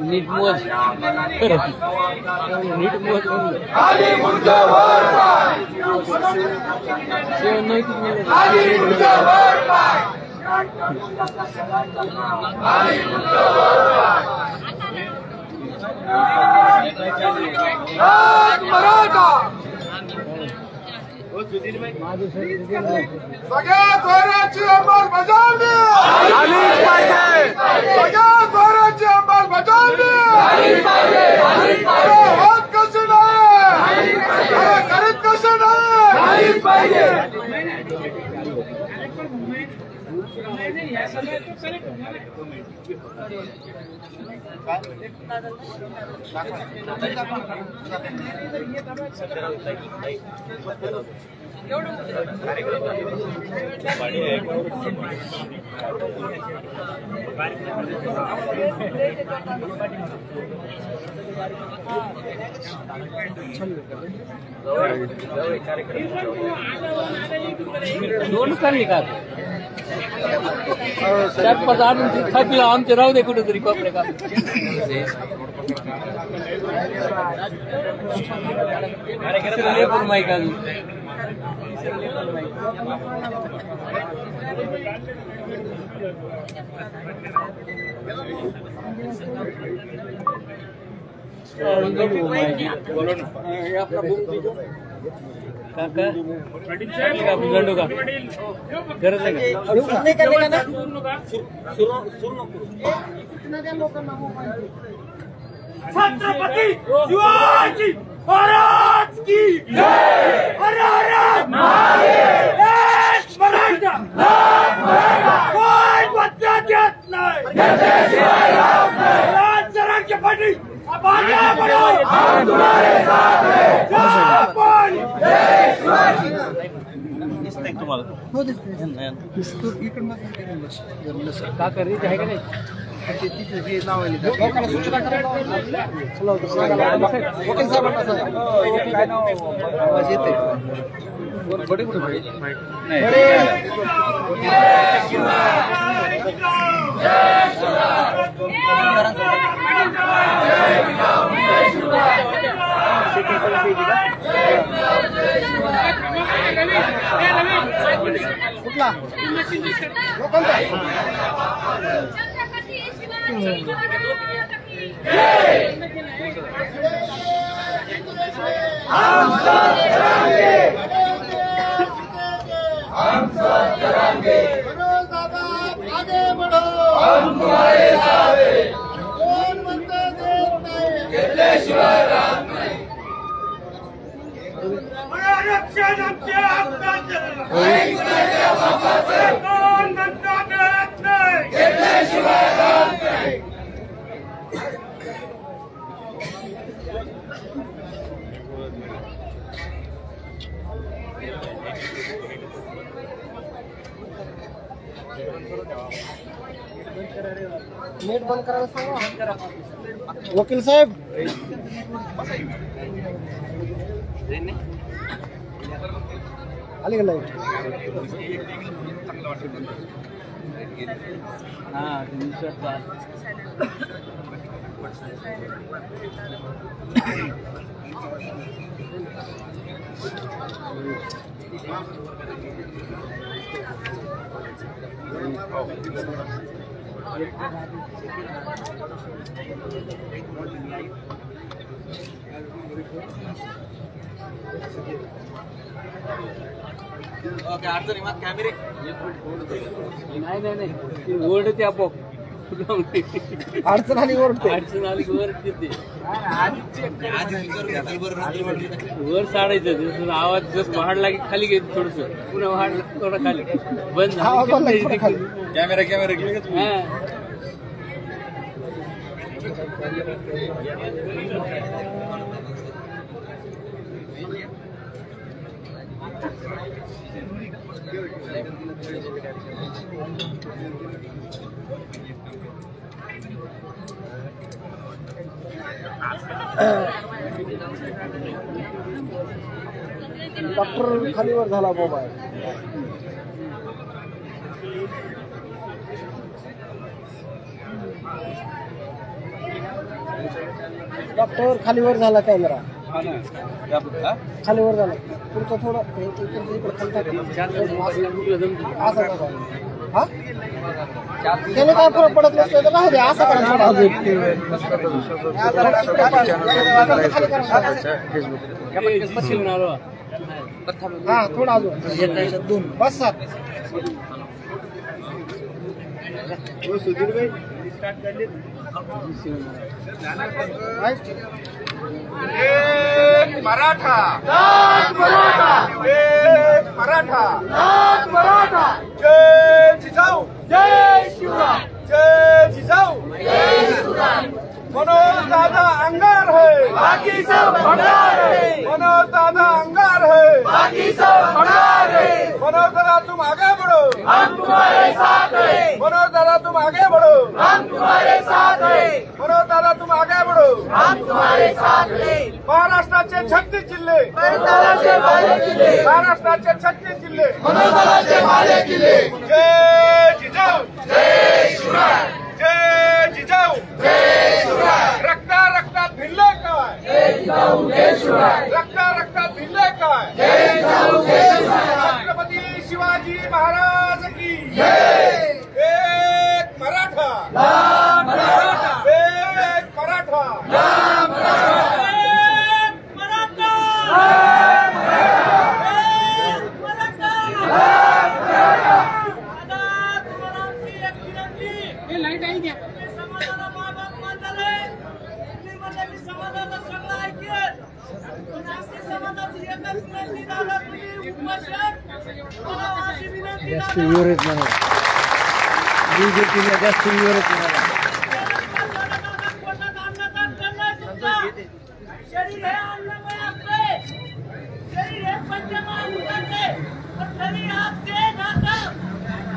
नीट मोज नीट मोज सगळ्या स्वराज्य अंमलबजावणी झालीच पाहिजे. सगळ्या स्वराज्य अंमलबजावणी होत कशी नाही, करीत कशी नाही पाहिजे. दोन चालली का चार पाच आणून थकला आमचे राहू दे कुठेतरी कोपरे का माईक अजून काका गंडू का गरज आहे छत्रपती शिवाजी महाराज की जय. हर हर महादेव. कोण बदला देत नाही. राजराज्य पाटील आबादा बढो हम तुम्हारे साथ हैं. जय शिवाजी. तुम्हाला का करायचं आहे का नाही कुठला हम साथ चलेंगे. मनोज दादा आगे बढ़ो. हम तुम्हारे साथ हैं. कोण म्हणते देत नाही. घेतल्याशिवाय राहत नाही. आरक्षण आमच्या हक्काचं. कोण म्हणते देत नाही. घेतल्याशिवाय राहत नाही. नेट बंद करायला सांगा वकील साहेब. आली का लाईट. हा कॅमेरे नाही ओरडते आपोआप. अडचण आली ओरडते. अडचण आली वर येते वर साडायचं आवाज जस वाढला की खाली घेत थोडस पुन्हा वाढला थोडा खाली बंद कॅमेरा डॉक्टर खालीवर झाला मोबाईल. डॉक्टर खालीवर झाला कॅमेरा. खालीवर झाला पुढचं थोडं त्याने काय फरक पडत नसतं तर राहू दे असं हा थोडं अजून दोन बस सर. सुधीर भाई मराठा मराठा मराठा जय जिजाऊ जय शिवराय जय जिजाऊ जय शिवराय. मनोज दादा अंगार है बाकी सब भंडार है. मनोज दादा अंगार है बाकी सब भंडार है. मनोज दादा तुम आगे बढ़ो हम तुम्हारे साथ है. मनोज दादा तुम आगे बढ़ो हम तुम्हारे साथ है. मनोज दादा तुम आगे बढ़ो हम तुम्हारे साथ है. महाराष्ट्राचे 36 जिल्हे महाराष्ट्राचे 36 जिल्हे मनोज दादाचे भाले किल्ले. जय जिजाऊ जय शिवराय जय जिजाऊ जय शिवराय. रक्ता रक्तात भिडले काय जय जिजाऊ जय शिवराय. रक्ता रक्तात भिडले काय जय जिजाऊ जय शिवराय. छत्रपती शिवाजी महाराज की जय. एक मराठा लाल मराठा एक मराठा लाल मराठा एक मराठा लाल मराठा एक मराठा लाल मराठा. दादा तुम्हाला आमची एक विनंती. हे लाईट आहे द्या. समाजाला मागं मानले दिल्लीमध्ये समाजाला सगळं ऐकेल. नागरिक समाजाची एकच विनंती दादा तुम्ही उपोषण मला अशी विनंती जास्त विवरित नाही बीजेपीला जास्त विवरित नाही. शरीर है अन्नमय आपके शरीर है पंचमहाभूताचे तरी आपके नाता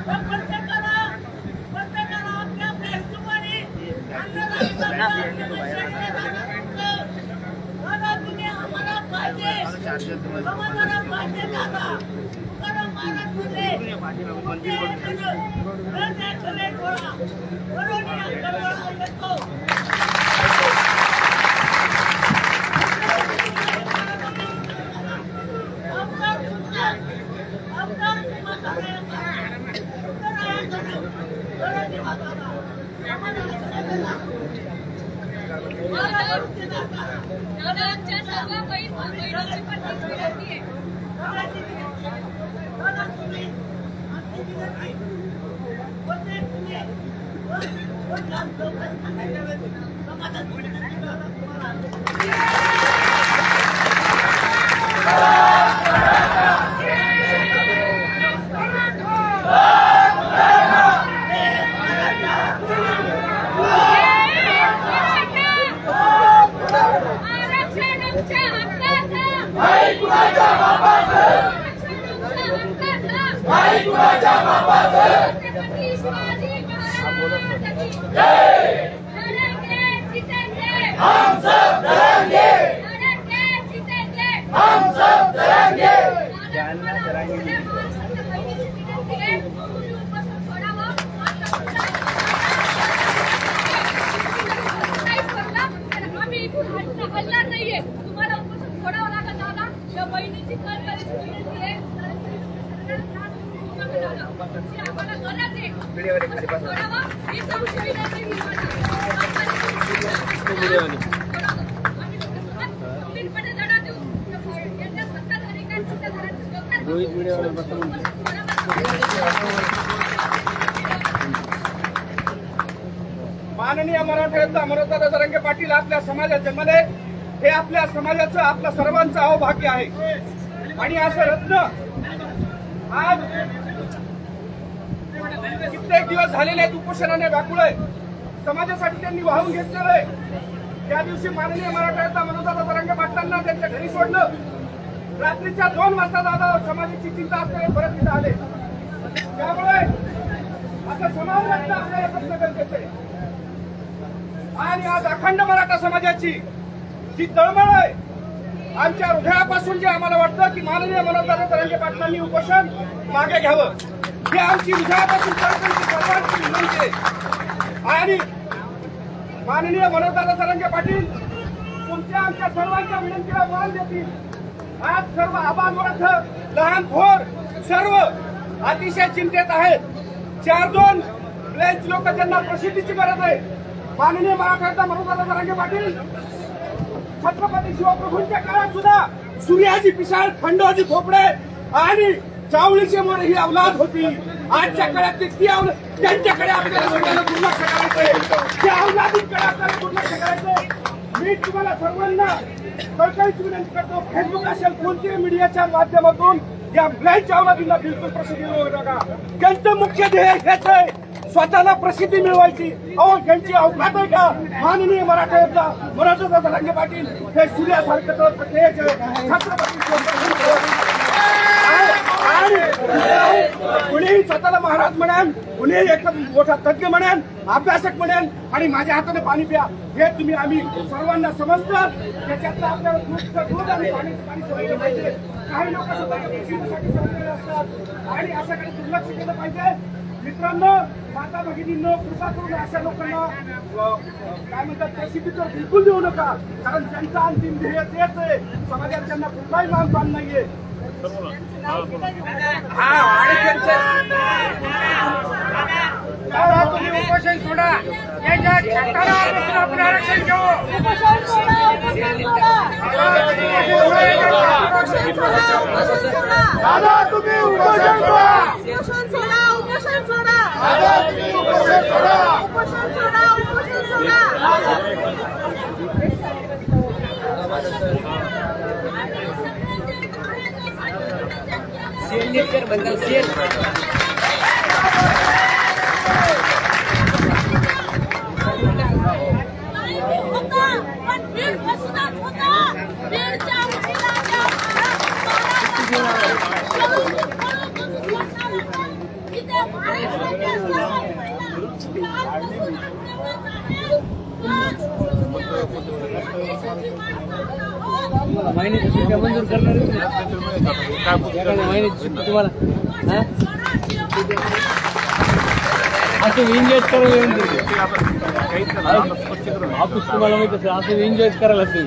प्रत्येकाला आपल्या आपल्या हिशोबाने दादा तुम्ही आम्हाला पाहिजे समाजाला पाहिजे दादा. कारण महाराष्ट्रामध्ये माननीय मराठा अमरदादा जरांगे पाटील आपल्या समाजाचे मध्ये हे आपल्या समाजाचं आपल्या सर्वांचं अहोभाग्य आहे. आणि असं रत्न आज कित्येक दिवस झालेले आहेत उपोषणाने व्याकुळ आहे. समाजासाठी त्यांनी वाहून घेतलेलं आहे. त्या दिवशी माननीय मराठा अमरदादा जरांगे पाटलांना त्यांच्या घरी सोडलं रात्रीच्या 2 वाजता दादा समाजाची चिंता असते परत तिथे आले. त्यामुळे असं समाज रत्न आपल्याला प्रश्न गरजेचं आहे. आणि आज अखंड मराठा समाजाची जी तळमळ आहे, आमच्या हृदयापासून जे आम्हाला वाटतं की माननीय मनोजदादा तरंगे पाटलांनी उपोषण मागे घ्यावं, ही आमची हृदयापासून सर्वांची विनंती आहे. आणि माननीय मनोजदादा तरंगे पाटील तुमच्या आमच्या सर्वांच्या विनंतीला मान देतील. आज सर्व आबाल वर्ग, लहान थोर सर्व अतिशय चिंतेत आहेत. 4-2 ब्लँच लोक ज्यांना प्रसिद्धीची गरज आहे, माननीय मराठा मनोजदादा तरंगे पाटील छत्रपती शिवप्रभूंच्या काळात सुद्धा सूर्याजी पिसाळ, खंडोजी खोपडे आणि चावळीचे मोर ही अवलाद होती. आजच्या काळात ती अवलाद, त्यांच्याकडे आपल्याला सगळ्यांना दुर्लक्ष करायचंय, त्या अवलादींकडे आपल्याला दुर्लक्ष करायचंय. मी तुम्हाला सर्वांना कळकळीची विनंती करतो, फेसबुक असेल कोणत्याही मीडियाच्या माध्यमातून या ब्लँच अवलादींना बिलकुल प्रसिद्धी मिळवू नका. त्यांचं मुख्य ध्येय हेच आहे, स्वतःला प्रसिद्धी मिळवायची. अहो त्यांची अवकात आहे का? माननीय मनोजदादा तरंगे पाटील हे सूर्यासारखं तेज आहे. कुणीही स्वतःला महाराज म्हणेन, कुणी एक मोठा तज्ञ म्हणेन, अभ्यासक म्हणेन आणि माझ्या हाताने पाणी प्या, हे तुम्ही आम्ही सर्वांना समजतात. त्याच्यातलं आपल्याला दूध आणि पाणी सोडलं पाहिजे. काही लोक स्वतःच्या प्रसिद्धीसाठी सोडलेले असतात आणि अशाकडे दुर्लक्ष केलं पाहिजे. मित्रांनो, माता भगिनींनो, कृपा करून अशा लोकांना काय म्हणतात प्रसिद्धी तर बिलकुल देऊ नका, कारण त्यांचा अंतिम ध्येय तेच आहे. समाजात त्यांना कुठलाही मान पान नाहीये. तुम्ही उपोषण सोडा, याच्या छटाला आपण आरक्षण घेऊ. दादा तुम्ही उपोषण सोडा, उपोषण सोडा, उपोषण सोडा. दादा तुम्ही उपोषण सोडा, उपोषण सोडा, उपोषण सोडा. सेल बंदल सेल महिन्याची सुट्ट्या मंजूर करणार महिन्याची सुट्टी तुम्हाला असं एन्जॉय करायला येऊन ऑफिस तुम्हाला माहित असेल, असं एन्जॉय करायला लागते.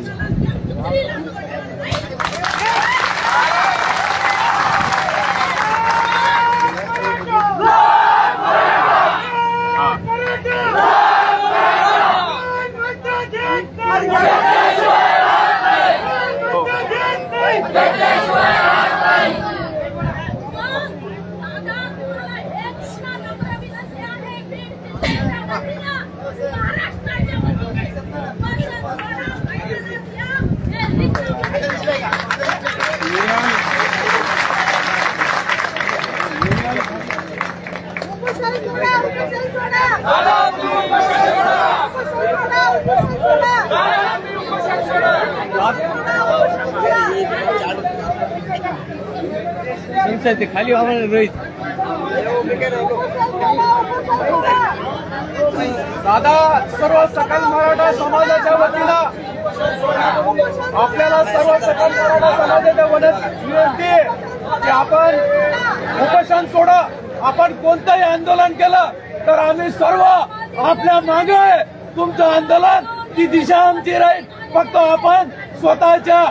ते खाली आम्हाला रोहित दादा सर्व सकल मराठा समाजाच्या वतीनं आपल्याला सर्व सकल मराठा समाजाच्या विनंती की आपण उपोषण सोडा. आपण कोणतंही आंदोलन केलं तर आम्ही सर्व आपल्या मागे आहे. तुमचं आंदोलन ती दिशा आमची राहील. फक्त आपण स्वतःच्या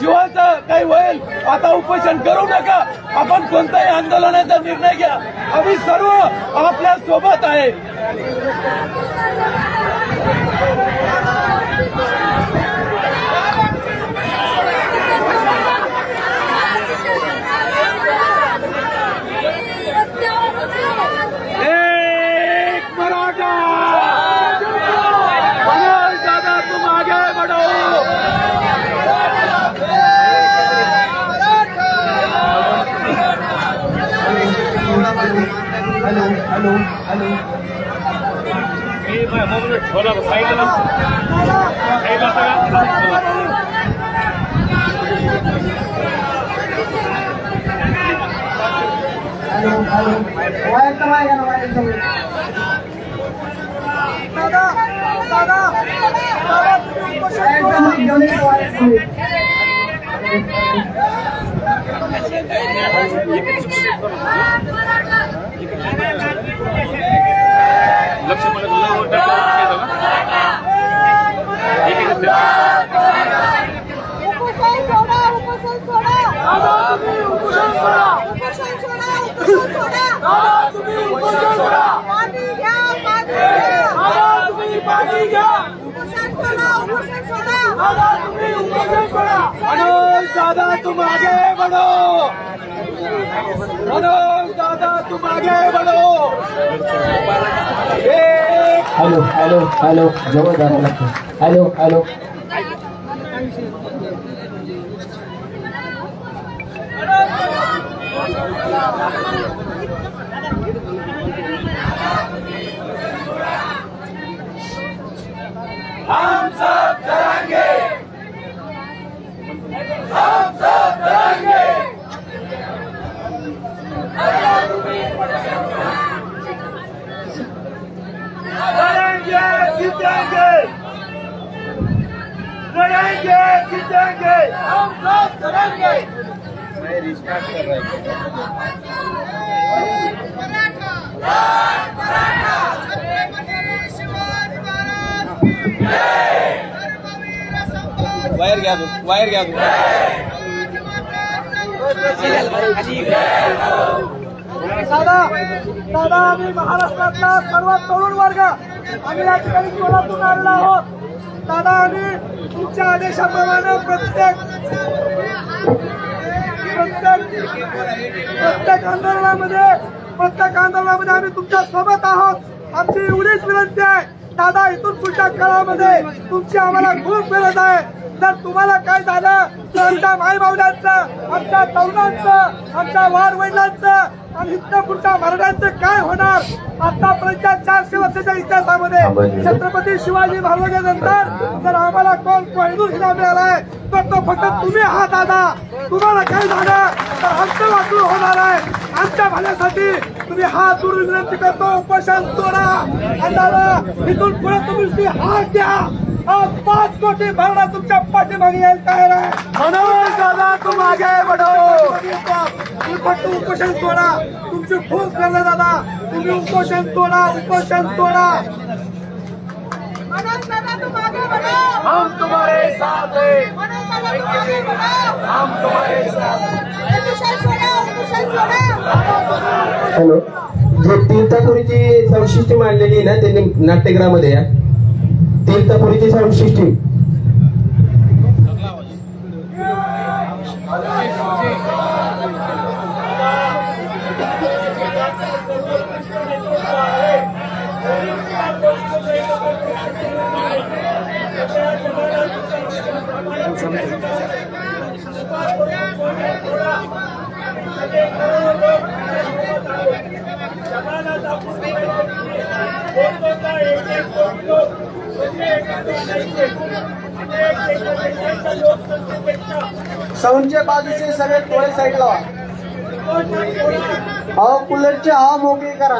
जीवाचं काही होईल आता उपोषण करू नका. आपण कोणत्याही आंदोलनाचा निर्णय घ्या, आम्ही सर्व आपल्या सोबत आहे. एक मराठा दादा तुम आगे बढ़ो. हेलो हेलो साइड मनोज दादा तुम आगे बढ़ो, मनोज दादा तुम आगे बढ़ो। हॅलो हॅलो हॅलो जवळ जावं लागतं. हॅलो हॅलो हम सब डरेंगे, हम सब डरेंगे। लड़ेंगे जीतेंगे, लड़ेंगे जीतेंगे, हम सब डरेंगे। मैं रिस्टार्ट कर रहा वायर घ्या तू, वायर घ्या तू. दादा आम्ही महाराष्ट्रातला सर्वात तरुण वर्ग आम्ही या ठिकाणी कोल्हापूर आलेलो आहोत. दादा आम्ही तुमच्या आदेशाप्रमाणे प्रत्येक आंदोलनामध्ये आम्ही तुमच्या सोबत आहोत. आमची एवढीच विनंती आहे दादा, इथून पुढच्या काळामध्ये तुमची आम्हाला खूप गरज आहे. जर तुम्हाला काय झालं तर आमच्या माईबावड्यांचं, आमच्या तरुणांचं, आमच्या वारवडिलांचं आणि इथं पुढच्या मराठ्यांचं काय होणार? आतापर्यंतच्या 400 वर्षाच्या इतिहासामध्ये छत्रपती शिवाजी महाराजांनंतर जर आम्हाला कोण कोहिनूर हिरा मिळालाय तर तो फक्त तुम्ही आहात दादा. तुम्हाला काय झालं तर आमचं वाचून होणार आहे. आमच्या भल्यासाठी तुम्ही हात जोडून विनंती करतो, उपोषण सोडा. आणि दादा इथून पुढे तुम्ही हात द्या. 5 कोटी भरणा तुमच्या पाठीमागे येईल तयार आहे. मनोज दादा तुम आगे बढ़ो. तुम्ही फक्त उपोषण सोडा. तुमची खूप गरज आहे दादा. तुम्ही उपोषण सोडा, उपोषण सोडा. मनोज दादा तुम आगे बढ़ो, हम तुम्हारे साथ हैं, मनोज दादा तुम आगे बढ़ो, हम तुम्हारे साथ हैं। उपोषण सोडा, उपोषण सोडा. हॅलो जे तीर्थापुरीची साऊंड सिस्टीम आणलेली आहे ना त्यांनी नाट्यगृहामध्ये या तीर्थापुरीची साऊंड सिस्टीम साऊंडच्या बाजूचे सगळे थोडे साईड लावा. हवा कूलरची हवा मोकळी करा.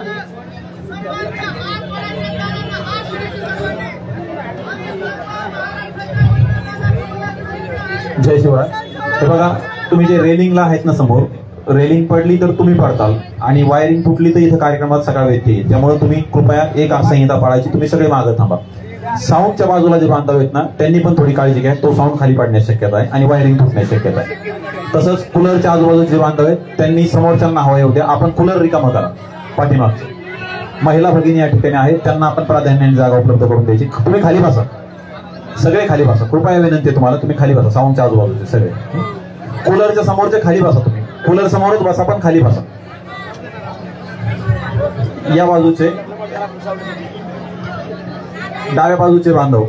जय शिवाय. हे बघा तुम्ही जे रेलिंगला आहेत ना समोर, रेलिंग पडली तर तुम्ही पडताल आणि वायरिंग तुटली तर इथं कार्यक्रमात सगळा व्यत्यय येईल. त्यामुळे तुम्ही कृपया एक आचारसंहिता पाळायची. तुम्ही सगळे मागं थांबा. साऊंडच्या बाजूला जे बांधव आहेत ना त्यांनी पण थोडी काळजी घ्या. तो साऊंड खाली पडण्याची शक्यता आहे आणि वायरिंग तुटण्याची शक्यता आहे. तसंच कूलरच्या आजूबाजूचे जे बांधव आहेत त्यांनी समोरच्यांना हवा येऊ द्या. आपण कूलर रिकामा करा. पाठीमागचे महिला भगिनी या ठिकाणी आहेत, त्यांना आपण प्राधान्याने जागा उपलब्ध करून द्यायची. तुम्ही खाली बसा, सगळे खाली बसा. कृपया विनंती आहे तुम्हाला, तुम्ही खाली बसा. साऊंडच्या आजूबाजूचे सगळे, कूलरच्या समोरचे खाली बसा. तुम्ही कूलर समोरच बसा पण खाली बसा. या बाजूचे डाव्या बाजूचे बांधव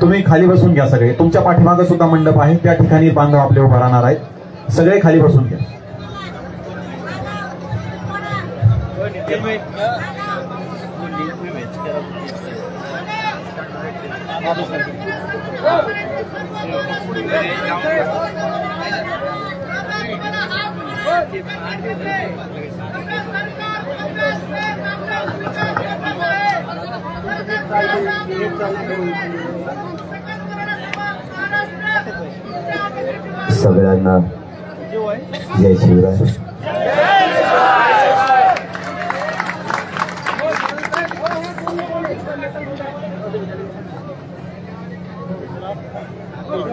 तुम्ही खाली बसून घ्या. सगळे तुमच्या पाठीमागे सुद्धा मंडप आहे, त्या ठिकाणी बांधव आपले उभा राहणार आहेत. सगळे खाली बसून घ्या. सगळ्यांना जय शिवराय.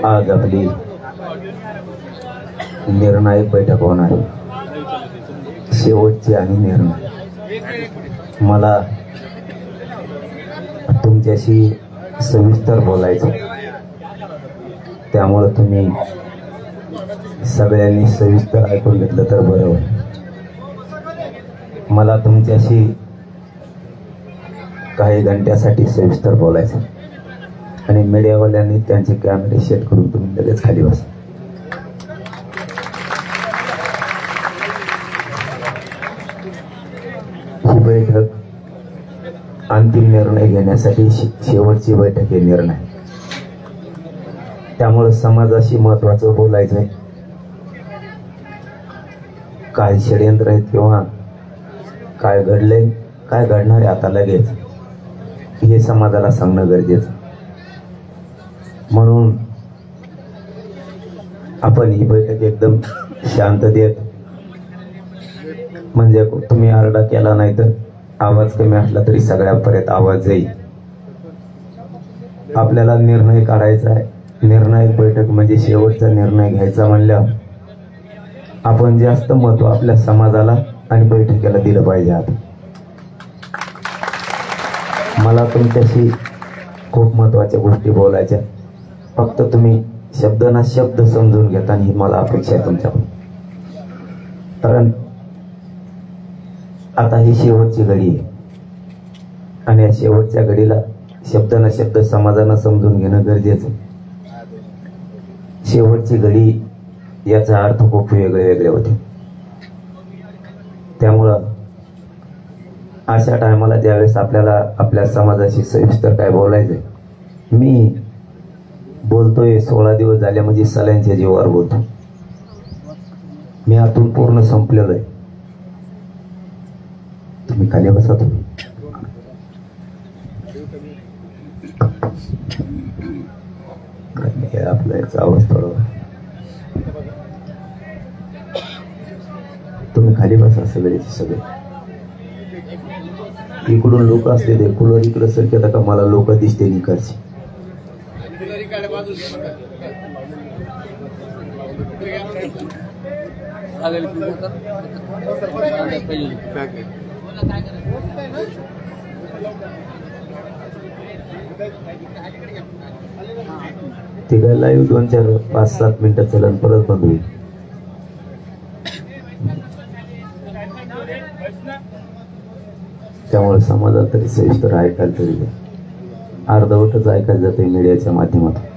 आज आपली निर्णायक बैठक होणार आहे, शेवटची आणि निर्णय. मला तुमच्याशी सविस्तर बोलायचं, त्यामुळे तुम्ही सगळ्यांनी सविस्तर ऐकून घेतलं तर बरं होईल. मला तुमच्याशी काही घंट्यासाठी सविस्तर बोलायचं आणि मीडियावाल्यांनी त्यांचे कॅमेरे सेट करून तुम्ही लगेच खाली बसा. ही बैठक अंतिम निर्णय घेण्यासाठी शेवटची बैठक हे निर्णय, त्यामुळे समाजाशी महत्वाचं बोलायचंय. काय षडयंत्र आहेत किंवा काय घडलंय, काय घडणार आहे आता लगेच, हे समाजाला सांगणं गरजेचं. म्हणून आपण ही बैठक एकदम शांततेत, म्हणजे तुम्ही आरडा केला नाही तर आवाज कमी असला तरी सगळ्यापर्यंत आवाज जाईल. आपल्याला निर्णय काढायचा आहे. निर्णायक बैठक म्हणजे शेवटचा निर्णय घ्यायचा म्हणल्यावर आपण जास्त महत्व आपल्या समाजाला आणि बैठकीला दिलं पाहिजे. आता मला तुमच्याशी खूप महत्वाच्या गोष्टी बोलायच्या, फक्त तुम्ही शब्द ना शब्द समजून घेता, ही मला अपेक्षा आहे तुमच्याकडून. कारण आता ही शेवटची घडी आहे आणि या शेवटच्या घडीला शब्द ना शब्द समाजानं समजून घेणं गरजेचं. शेवटची घडी याचा अर्थ खूप वेगळे वेगळे होते. त्यामुळं अशा टायमाला ज्यावेळेस आपल्याला आपल्या समाजाशी सविस्तर काय बोलायचंय, मी बोलतोय 16 दिवस झाले म्हणजे सलांच्या जीवावर बोलतो. मी आतून पूर्ण संपलेलो आहे. तुम्ही खाली बसा. तुम्ही आपला याचा आवाज थोडा, तुम्ही खाली बसा सगळे. इकडून लोक असते ते कुलर इकडं सरकेता का मला लोक दिसते निकडचे. ते काय लाईव्ह 2, 4, 5, 7 मिनिटं चलन परत बंद होईल. त्यामुळे समाजात तरी सविस्तर ऐकायला तरी अर्धवटच ऐकायला जाते मीडियाच्या माध्यमातून.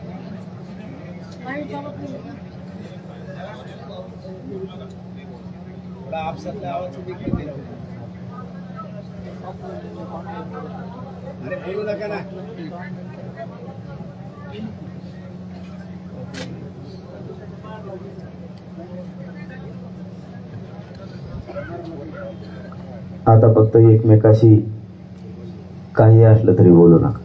आता फक्त एकमेकाशी काही असलं तरी बोलू नका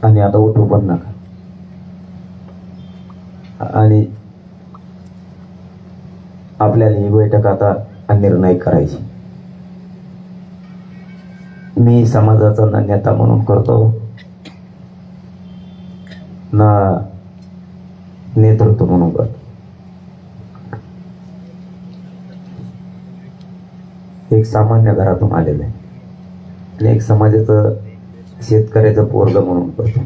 आणि आता उठू पण नका. आणि आपल्याला ही बैठक आता निर्णय करायची. मी समाजाचा ना नेता म्हणून करतो ना नेतृत्व म्हणून करतो. एक सामान्य घरातून आलेलं आहे आणि एक समाजाचं शेतकऱ्याचं पोरग म्हणून करतो.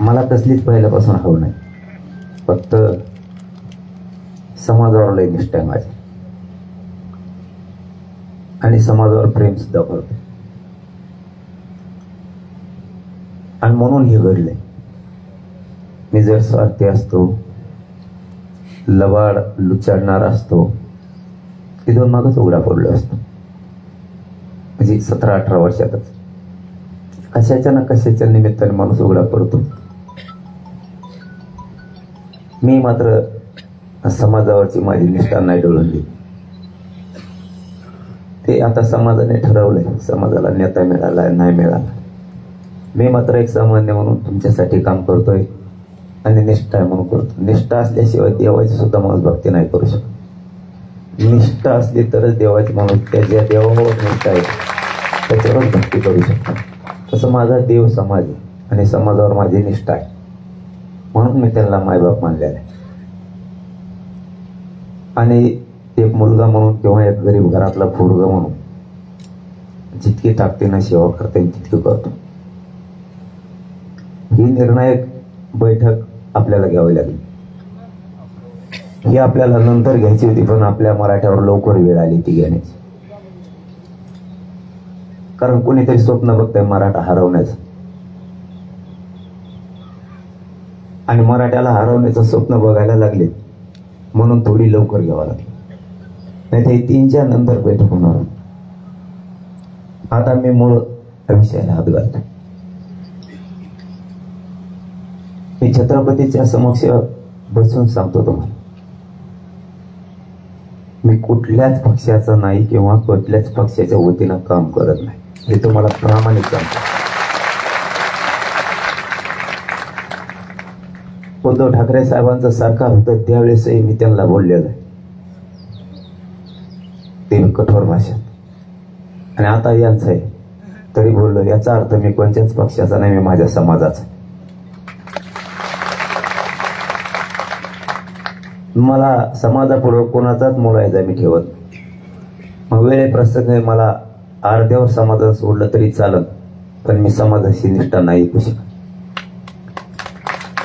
मला कसलीच पहिल्यापासून हवं नाही, फक्त समाजावर लय निष्ठा आहे माझी आणि समाजावर प्रेम सुद्धा करतो. आणि म्हणून हे घडलंय. मी जर स्वार्थी असतो, लबाड लुचाडणार असतो, तिथून मागच उघडा पडलो असतो. म्हणजे 17-18 वर्षातच कशाच्या ना कशाच्या निमित्ताने माणूस उघडा पडतो. मी मात्र समाजावरची माझी निष्ठा नाही डोळली. ते आता समाजाने ठरवलंय, समाजाला नेता मिळाला नाही मिळाला. मी मात्र एक सामान्य म्हणून तुमच्यासाठी काम करतोय आणि निष्ठा आहे म्हणून करतो. निष्ठा असल्याशिवाय देवाची सुद्धा माणूस भक्ती नाही करू शकत. निष्ठा असली तरच देवाची माणूस त्याच्या देवावर निष्ठा आहे त्याच्यावर भक्ती करू शकतो. तसं माझा देव समाज आहे आणि समाजावर माझी निष्ठा आहे म्हणून मी त्यांना मायबाप मानलेला आहे. आणि एक मुलगा म्हणून किंवा एक गरीब घरातला पोरगा म्हणून जितकी ताकदीनं सेवा करता येईल तितकी करतो. ही निर्णायक बैठक आपल्याला घ्यावी लागली. ही आपल्याला नंतर घ्यायची होती, पण आपल्या मराठ्यावर लवकर वेळ आली ती घेण्याची. कारण कोणीतरी स्वप्न बघतंय मराठा हरवण्याचं, आणि मराठ्याला हरवण्याचं स्वप्न बघायला लागले म्हणून थोडी लवकर घ्यावं लागली. नाही ते 3च्या नंतर बैठक होणार. आता मी मूळ विषयाला हात घालतो. मी छत्रपतीच्या समक्ष बसून सांगतो तुम्हाला, मी कुठल्याच पक्षाचा नाही किंवा कुठल्याच पक्षाच्या वतीनं काम करत नाही, हे तुम्हाला प्रामाणिक सांगतो. उद्धव ठाकरे साहेबांचं सरकार होतं त्यावेळेसही मी त्यांना बोललेलं आहे, ते कठोर भाषेत. आणि आता यांचं आहे तरी बोललो. याचा अर्थ मी कोणत्याच पक्षाचा नाही, मी माझ्या समाजाचा. मला समाजापुढं कोणाचाच मोलायचा मी ठेवत. मग वेळे प्रसंग मला अर्ध्यावर समाजात सोडलं तरी चालत, पण मी समाजाशी निष्ठा नाही ऐकू शकत.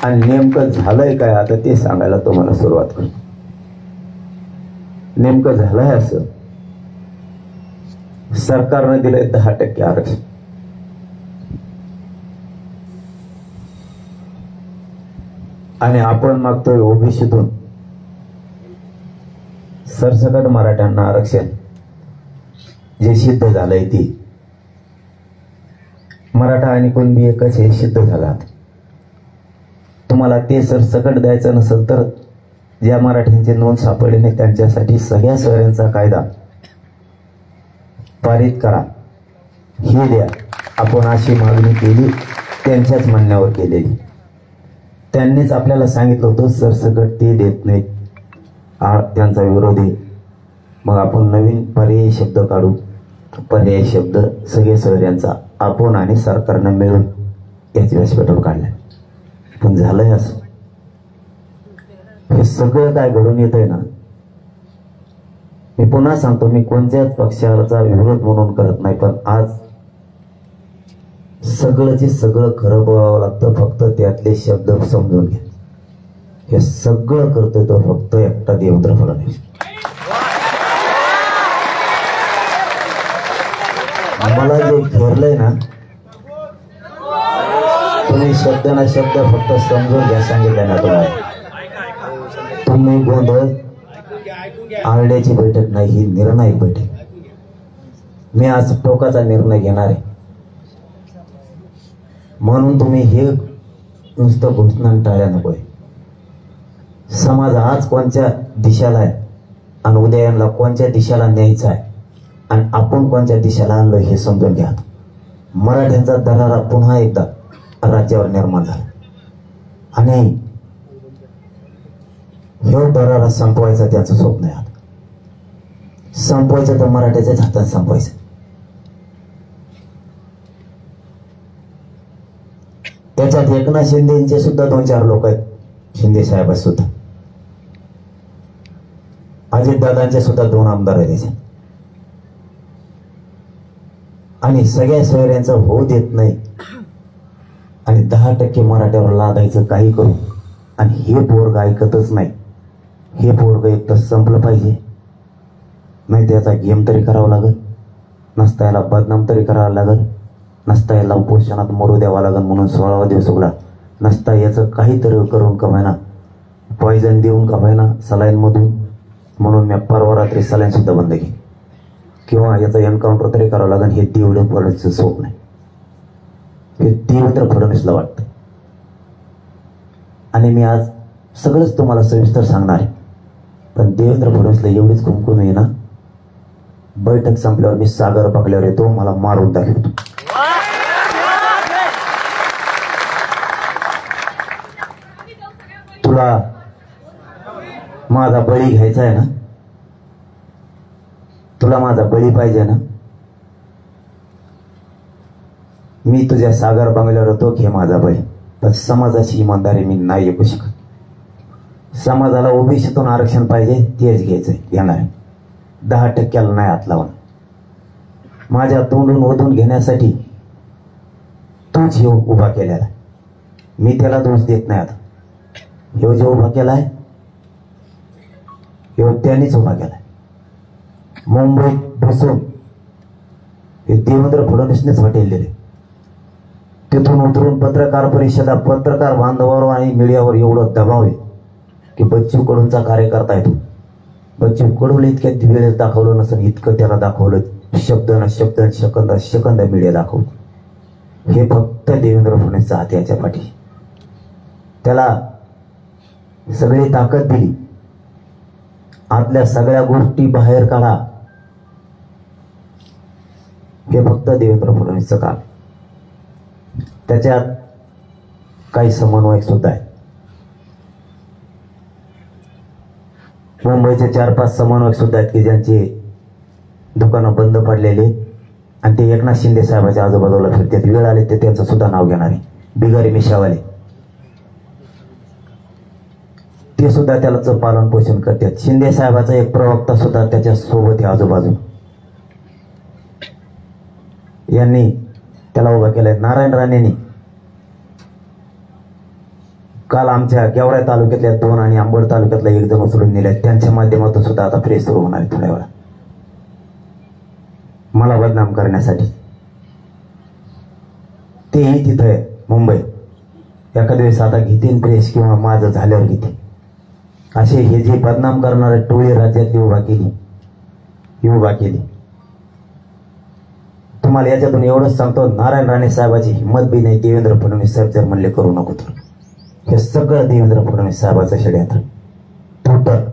आणि नेमकं झालंय काय आता ते सांगायला तुम्हाला सुरुवात करतो. नेमकं झालंय असं, सरकारने दिलंय 10% आरक्षण. आणि आपण मागतोय ओबीसीतून सरसकट मराठ्यांना आरक्षण. जे सिद्ध झालंय ती मराठा आणि कुणबी एकच हे सिद्ध झालं. तुम्हाला ते सरसकट द्यायचं नसेल तर ज्या मराठ्यांची नोंद सापडली नाही त्यांच्यासाठी सगळ्या सोयऱ्यांचा कायदा पारित करा, हे द्या. आपण अशी मागणी केली, त्यांच्याच म्हणण्यावर केलेली. त्यांनीच आपल्याला सांगितलं होतं सरसकट ते देत नाहीत, त्यांचा विरोध आहे. मग आपण नवीन पर्यायी शब्द काढू. पर्यायी शब्द सगळे सोयऱ्यांचा आपण आणि सरकारनं मिळून याची व्यासपीठावर काढल्या. पण झालंय असं, हे सगळं काय घडून येतंय ना. मी पुन्हा सांगतो, मी कोणत्याच पक्षाचा विरोध म्हणून करत नाही, पण आज सगळंचे सगळं खरं बोलावं लागतं. फक्त त्यातले शब्द समजून घ्या. हे सगळं करतोय तो फक्त एकटा देवेंद्र फडणवीस. मला जे घेरलंय ना, तुम्ही शब्द ना शब्द फक्त समजून घ्या. सांगितलंय ना तुम्हाला, तुम्ही गोंधळ आरड्याची बैठक नाही, ही निर्णायक बैठक. मी आज टोकाचा निर्णय घेणार आहे म्हणून तुम्ही हे नुसतं घोषणा टाळ्या नकोय. समाज आज कोणत्या दिशेला आहे आणि उद्या यांना कोणत्या दिशेला न्यायचं आहे आणि आपण कोणत्या दिशेला आणलो हे समजून घ्या. मराठ्यांचा दरारा पुन्हा एकदा राज्यावर निर्माण झाला आणि हे दरारा संपवायचा त्याचं स्वप्न आहे. संपवायचं तर मराठ्याच्याच हातात संपवायचं. त्याच्यात एकनाथ शिंदेचे सुद्धा 2-4 लोक आहेत. शिंदे साहेब सुद्धा, अजितदादांचे सुद्धा 2 आमदार आहेत त्याच्यात. आणि सगळ्या सोयऱ्यांचं होऊ देत नाही आणि 10% मराठ्यावर लादायचं काही करू. आणि हे पोरग ऐकतच नाही. हे पोरग एक तर संपलं पाहिजे, नाही त्याचा गेम तरी करावा लागल, नसता याला बदनाम तरी करावं लागल, नसता याला उपोषणात मरू द्यावा लागल म्हणून 16वा दिवस उघडा, नसता याचं काहीतरी करून कमायना, पॉयझन देऊन कमायना सलाईनमधून, म्हणून मी परवा रात्री सलाईन सुद्धा बंद केली. किंवा याचं एन्काउंटर तरी करावं लागेल. हे देवेंद्र फडणवीसचं स्वप्न आहे. हे देवेंद्र फडणवीसला वाटतं. आणि मी आज सगळंच तुम्हाला सविस्तर सांगणार आहे. पण देवेंद्र फडणवीसला एवढीच कुमकुम आहे ना, बैठक संपल्यावर मी सागर बघल्यावर येतो, मला मारून दाखवतो. तुला माझा बळी घ्यायचा आहे ना, तुला माझा बळी पाहिजे ना, मी तुझ्या सागर बंगल्यावर होतो, घे माझा बळी. पण समाजाची इमानदारी मी नाही ऐकू शकत. समाजाला ओबीसीतून आरक्षण पाहिजे, तेच घ्यायचंय, घेणार आहे. 10% नाही हात लावून. माझ्या तोंडून ओढून घेण्यासाठी तूच हे उभा केलेला, मी त्याला दोष देत नाही. आता ह्यो जे उभा केलाय ह्यो त्यांनीच उभा केलाय. मुंबईत बसून हे देवेंद्र फडणवीसनेच हॉटेल दिले. तिथून उतरून पत्रकार परिषदा, पत्रकार बांधवावर आणि मीडियावर एवढं दबाव आहे की बच्चू कडूंचा कार्यकर्ता आहे तो. बच्चू कडूला इतक्या वेळेस दाखवलं नसेल इतकं त्याला दाखवलं. शब्द न शब्द, सेकंद सेकंद मीडिया दाखवलं. हे फक्त देवेंद्र फडणवीसचा हात याच्या पाठी. त्याला सगळी ताकद दिली. आतल्या सगळ्या गोष्टी बाहेर काढा, हे फक्त देवेंद्र फडणवीसचं काम. त्याच्यात काही समन्वयक सुद्धा आहे. मुंबईचे 4-5 समन्वयक सुद्धा आहेत की ज्यांची दुकानं बंद पडलेली आणि ते एकनाथ शिंदे साहेबाच्या आजूबाजूला फिरतात. वेळ आले ते त्यांचं सुद्धा नाव घेणार आहे. बिगारी मिशावाले ते सुद्धा त्याला पालन पोषण करतात. शिंदे साहेबाचा एक प्रवक्ता सुद्धा त्याच्या सोबत आहे आजूबाजू. यांनी त्याला उभा केलाय. नारायण राणेंनी काल आमच्या गेवराई तालुक्यातल्या 2 आणि अंबड तालुक्यातला 1 जण उचलून नेले. त्यांच्या माध्यमातून सुद्धा आता प्रेस सुरू होणार आहे थोड्या वेळा, मला बदनाम करण्यासाठी. तेही तिथं आहे मुंबईत. एखाद्या वेळेस आता घेतील प्रेस किंवा माझं झाल्यावर घेते. असे हे जे बदनाम करणारे टोळी राज्यातली उभा केली. तुम्हाला याच्यातून एवढंच सांगतो, नारायण राणे साहेबाची हिंमत बी नाही. देवेंद्र फडणवीस साहेब जर म्हणले करू नको तर हे सगळं देवेंद्र फडणवीस साहेबाचं षडयंत्र टोटल.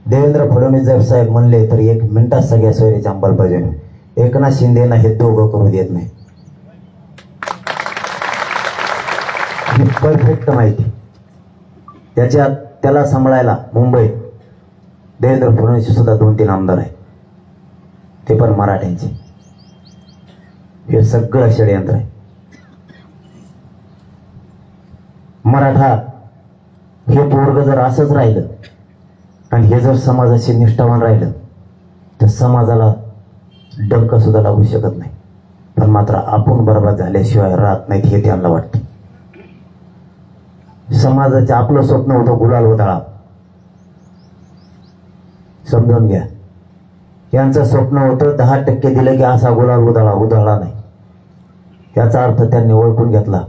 देवेंद्र फडणवीस जर साहेब म्हणले तर 1 मिनिटात सगळ्या सोयरीची अंमलबजावणी. एकनाथ शिंदेना हे दोघं करू देत नाही. ही परफेक्ट माहिती. त्याच्यात त्याला सांभाळायला मुंबईत देवेंद्र फडणवीस सुद्धा 2-3 आमदार आहेत, ते पण मराठ्यांचे. हे सगळं षडयंत्र आहे. मराठा हे पोरग जर असंच राहिलं आणि हे जर समाजाशी निष्ठावान राहिलं तर समाजाला डंक सुद्धा लागू शकत नाही. पण मात्र आपण बरबाद झाल्याशिवाय राहत नाहीत हे त्यांना वाटतं. समाजाचे आपलं स्वप्न होतं गुलाल उधळा, समजून घ्या. यांचं स्वप्न होतं 10% दिलं की असा गुलाल उधळला नाही. याचा अर्थ त्यांनी ओळखून घेतला,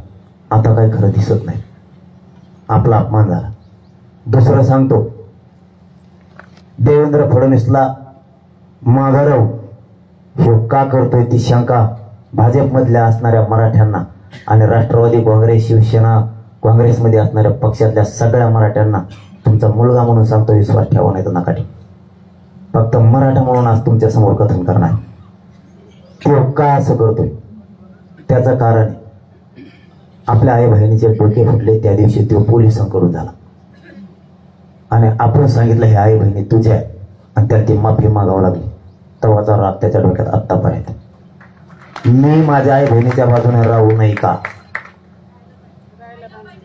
आता काही खरं दिसत नाही, आपला अपमान झाला. दुसरं सांगतो, देवेंद्र फडणवीसला माघारव हे का करतोय ती शंका भाजपमधल्या असणाऱ्या मराठ्यांना आणि राष्ट्रवादी काँग्रेस, शिवसेना, काँग्रेसमध्ये असणाऱ्या पक्षातल्या सगळ्या मराठ्यांना तुमचा मुलगा म्हणून सांगतो, विश्वास ठेवा नाही तर नका ठेवू. फक्त मराठा म्हणून आज तुमच्या समोर कथन करणार. तो का असं करतोय त्याचं कारण आहे, आपल्या आई बहिणीचे डोके फुटले त्या दिवशी तो पोलिसांकडून झाला आणि आपण सांगितलं हे आई बहिणी तुझ्या आहे आणि त्याला ती माफी मागावं लागली. तेव्हाचा राग त्याच्या डोक्यात आत्तापर्यंत. मी माझ्या आई बहिणीच्या बाजूने राहू नाही का?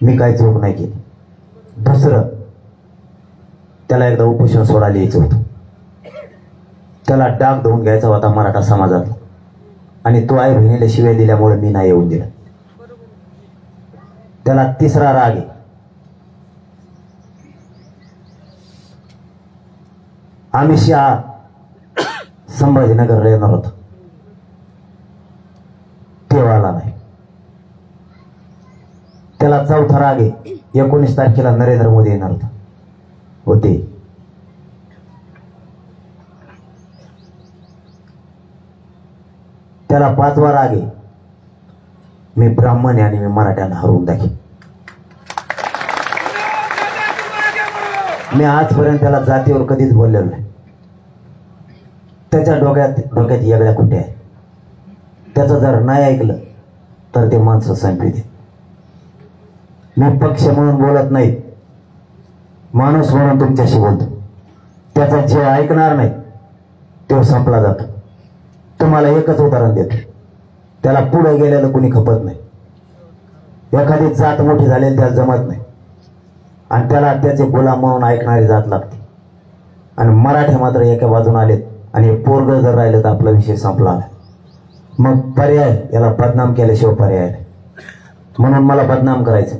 मी काही चूक नाही केली. दुसरं, त्याला एकदा उपोषण सोडायला यायचं होतं. त्याला डाग धुवून घ्यायचा होता मराठा समाजात आणि तो आई बहिणीला शिव्या दिल्यामुळे मी नाही येऊन दिला. त्याला तिसरा राग आहे, अमित शहा संभाजीनगरला येणार होता, तेव्हा आला नाही. त्याला चौथा राग आहे, 19 तारखेला नरेंद्र मोदी येणार होते. त्याला 5वा राग आहे, मी ब्राह्मण आहे आणि मी मराठ्यांना हरवून दाखवेन. मी आजपर्यंत त्याला जातीवर कधीच बोललेलो नाही. त्याच्या डोक्यात येगळ्या कुठे आहे. त्याचं जर नाही ऐकलं तर ते माणसं संपी दे. मी पक्ष म्हणून बोलत नाही, माणूस म्हणून तुमच्याशी बोलतो. त्याचा जे ऐकणार नाही तो संपला जातो. तुम्हाला एकच उदाहरण देतो, त्याला पुढे गेलेलं कुणी खपत नाही. एखादी जात मोठी झालेली त्याला जमत नाही आणि त्याला त्याचे गुलाम म्हणून ऐकणारी जात लागते. आणि मराठे मात्र एका बाजून आलेत आणि पोरग जर राहिलं तर आपला विषय संपला. मग पर्याय, याला बदनाम केल्याशिवाय पर्याय नाही. म्हणून मला बदनाम करायचं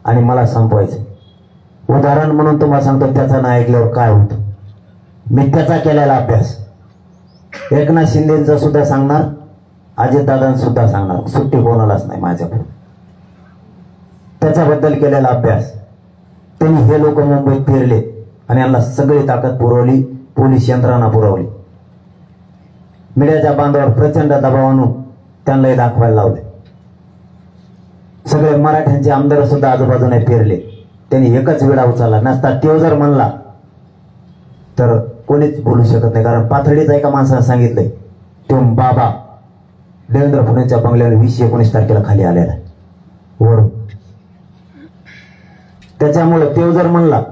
आणि मला संपवायचं. उदाहरण म्हणून तुम्हाला सांगतो, त्याचा नाही ऐकल्यावर काय होतं. मी त्याचा केलेला अभ्यास एकनाथ शिंदेचा सुद्धा सांगणार, अजितदादांचा सुद्धा सांगणार, सुट्टी कोणालाच नाही माझ्याकडे. त्याच्याबद्दल केलेला अभ्यास. त्यांनी हे लोक मुंबईत फिरले आणि यांना सगळी ताकद पुरवली, पोलीस यंत्रणा पुरवली. मीडियाच्या बांधावर प्रचंड दबाव आणून त्यांनाही दाखवायला लावले. सगळे मराठ्यांचे आमदार सुद्धा आजूबाजूने फिरले. त्यांनी एकच विडा उचलला नसता. तो जर म्हणला तर कोणीच बोलू शकत नाही. कारण पाथर्डीचा एका माणसाने सांगितलंय, तो बाबा देवेंद्र फडणवीसच्या बंगल्यावर 20-19 तारखेला खाली आलेला वरून. त्याच्यामुळे तो जर म्हणला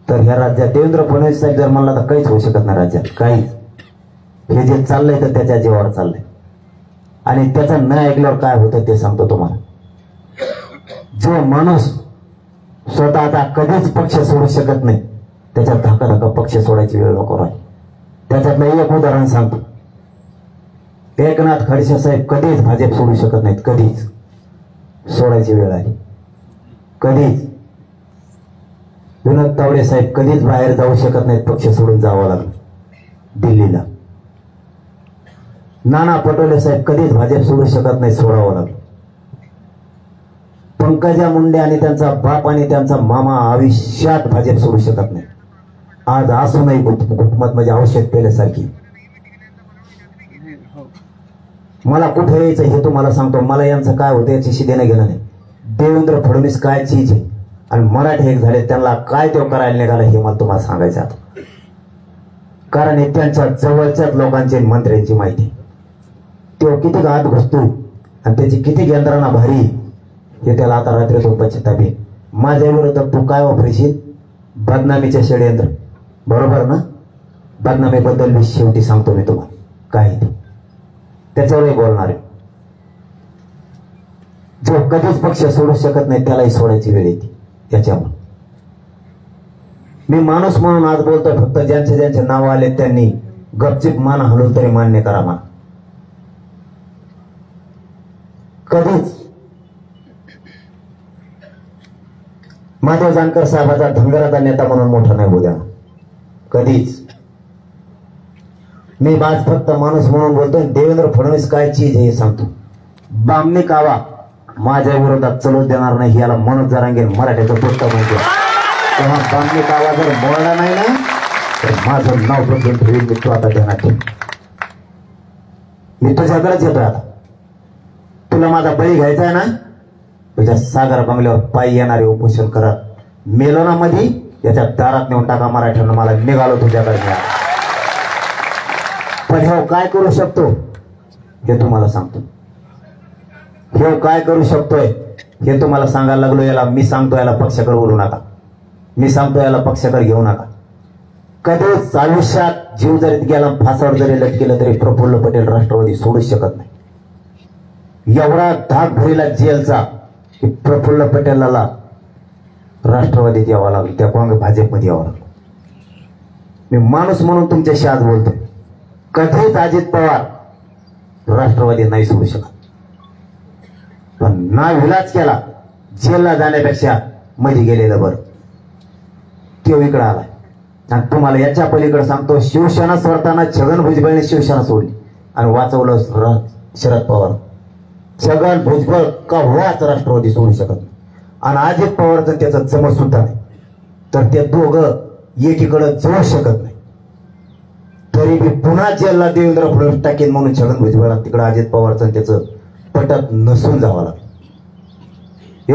तर ह्या राज्यात देवेंद्र फडणवीस साहेब जर म्हणला तर काहीच होऊ शकत नाही राज्यात, काहीच. हे जे चाललंय तर त्याच्या जीवावर चाललंय. आणि त्याचं न ऐकल्यावर काय होतं ते सांगतो तुम्हाला. जो माणूस स्वतःचा कधीच पक्ष सोडू शकत नाही, त्याच्यात धक्का पक्ष सोडायची वेळ नको राहील. त्याच्यातलं एक उदाहरण सांगतो. एकनाथ खडसे साहेब कधीच भाजप सोडू शकत नाहीत, कधीच. सोडायची वेळ आली कधीच. विनोद तावडे साहेब कधीच बाहेर जाऊ शकत नाहीत, पक्ष सोडून जावं लागलं दिल्लीला. नाना पटोले साहेब कधीच भाजप सोडू शकत नाही, सोडावं लागलं. पंकजा मुंडे आणि त्यांचा बाप आणि त्यांचा मामा आयुष्यात भाजप सोडू शकत नाही. आज असूनही घुटमत म्हणजे औषध पेल्यासारखी. मला कुठे यायचं हे तुम्हाला सांगतो. मला यांचं काय होतं याच्याशी देणं घेणं नाही. देवेंद्र फडणवीस काय चीज आहे आणि मराठी एक झाले त्यांना काय तो करायला निघाला हे मला तुम्हाला सांगायचं आता. कारण हे त्यांच्या जवळच्याच लोकांची मंत्र्यांची माहिती. तो किती घात घुसतो आणि त्याची किती यंत्रणा भारी हे त्याला आता रात्रीतून पश्चाताप आहे. माझ्या विरोधात तू काय वापरशील? बदनामीचे षडयंत्र, बरोबर ना? बदनामीबद्दल शेवटी सांगतो मी तुम्हाला काय ते, त्याच्यावरही बोलणार आहे. जो कधीच पक्ष सोडू शकत नाही त्यालाही सोडायची वेळ येते. याच्यामुळे मी माणूस म्हणून आज बोलतोय. फक्त ज्यांचे नाव आले त्यांनी गपचिप मान हलवून तरी मान्य करा. मान कधीच माधव जानकर साहेबाचा धनगराचा नेता म्हणून मोठा नाही होऊ द्या कधीच. मी आज फक्त माणूस म्हणून बोलतोय. देवेंद्र फडणवीस काय चीज हे सांगतो. बामणी कावा माझ्या विरोधात चलू देणार नाही याला मनोज जरांगे मराठीचं पुस्तक म्हणतो. तेव्हा बामणी कावा जर बोलला नाही ना तर माझं नाव बदलून ठेवील. मी तो आता ध्यानात ठेव. मी तुझ्याकडेच येतोय आता. तुला माझा बळी घ्यायचा आहे ना, तुझ्या सागर बंगल्यावर पायी येणारे उपोषण करत मेलो ना मध्ये याच्या दारात नेऊन टाका मराठ्यांना. मला निघालो तुझ्याकडे. पण हे काय करू शकतो हे तुम्हाला सांगतो. हे काय करू शकतोय हे तुम्हाला सांगायला लागलो. याला मी सांगतो, याला पक्षाकडे बोलू नका. मी सांगतो याला पक्षाकडे घेऊ नका. कधीच आयुष्यात जीव जरी गेला, फासावर जरी लटकेलं तरी प्रफुल्ल पटेल राष्ट्रवादी सोडू शकत नाही. एवढा धाक भरीला जेलचा की प्रफुल्ल पटेलाला राष्ट्रवादीत यावं लागलं, त्या काँग्रेस भाजपमध्ये यावं लागलं. मी माणूस म्हणून तुमच्याशी आज बोलतोय. कधीच अजित पवार राष्ट्रवादी नाही सोडू शकत. पण ना विलाज केला, जेलला जाण्यापेक्षा मध्ये गेलेलं बरं. तो इकडं आलाय. आणि तुम्हाला याच्या पलीकडे सांगतो, शिवसेना सोडताना छगन भुजबळने शिवसेना सोडली आणि वाचवलं शरद पवार. छगन भुजबळ का वाच राष्ट्रवादी सोडू शकत नाही. आणि अजित पवारचं त्याचं जमत सुद्धा नाही. तर ते दोघं एकीकडे जाऊ शकत नाही. तरी बी पुन्हा जेलला देवेंद्र फडणवीस टाकेन म्हणून छगन भुजबळ तिकडे अजित पवारचं त्याचं पटत नसून जावं लागलं.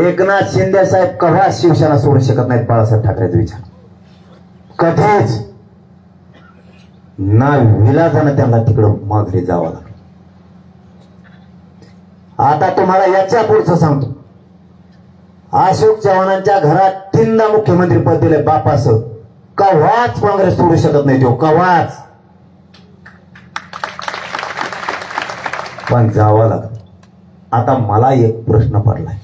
एकनाथ शिंदे साहेब कव्हा शिवसेना सोडू शकत नाहीत बाळासाहेब ठाकरेचा विचार. कधीच ना विलासानं त्यांना तिकडं माघारी जावं लागलं. आता तुम्हाला याच्या पुढचं सांगतो. अशोक चव्हाणांच्या घरात 3दा मुख्यमंत्री पद दिले बापासं. कव्हाच काँग्रेस सोडू शकत नाही तो, कव्हाच. पण जावं लागत. आता मला एक प्रश्न पडलाय,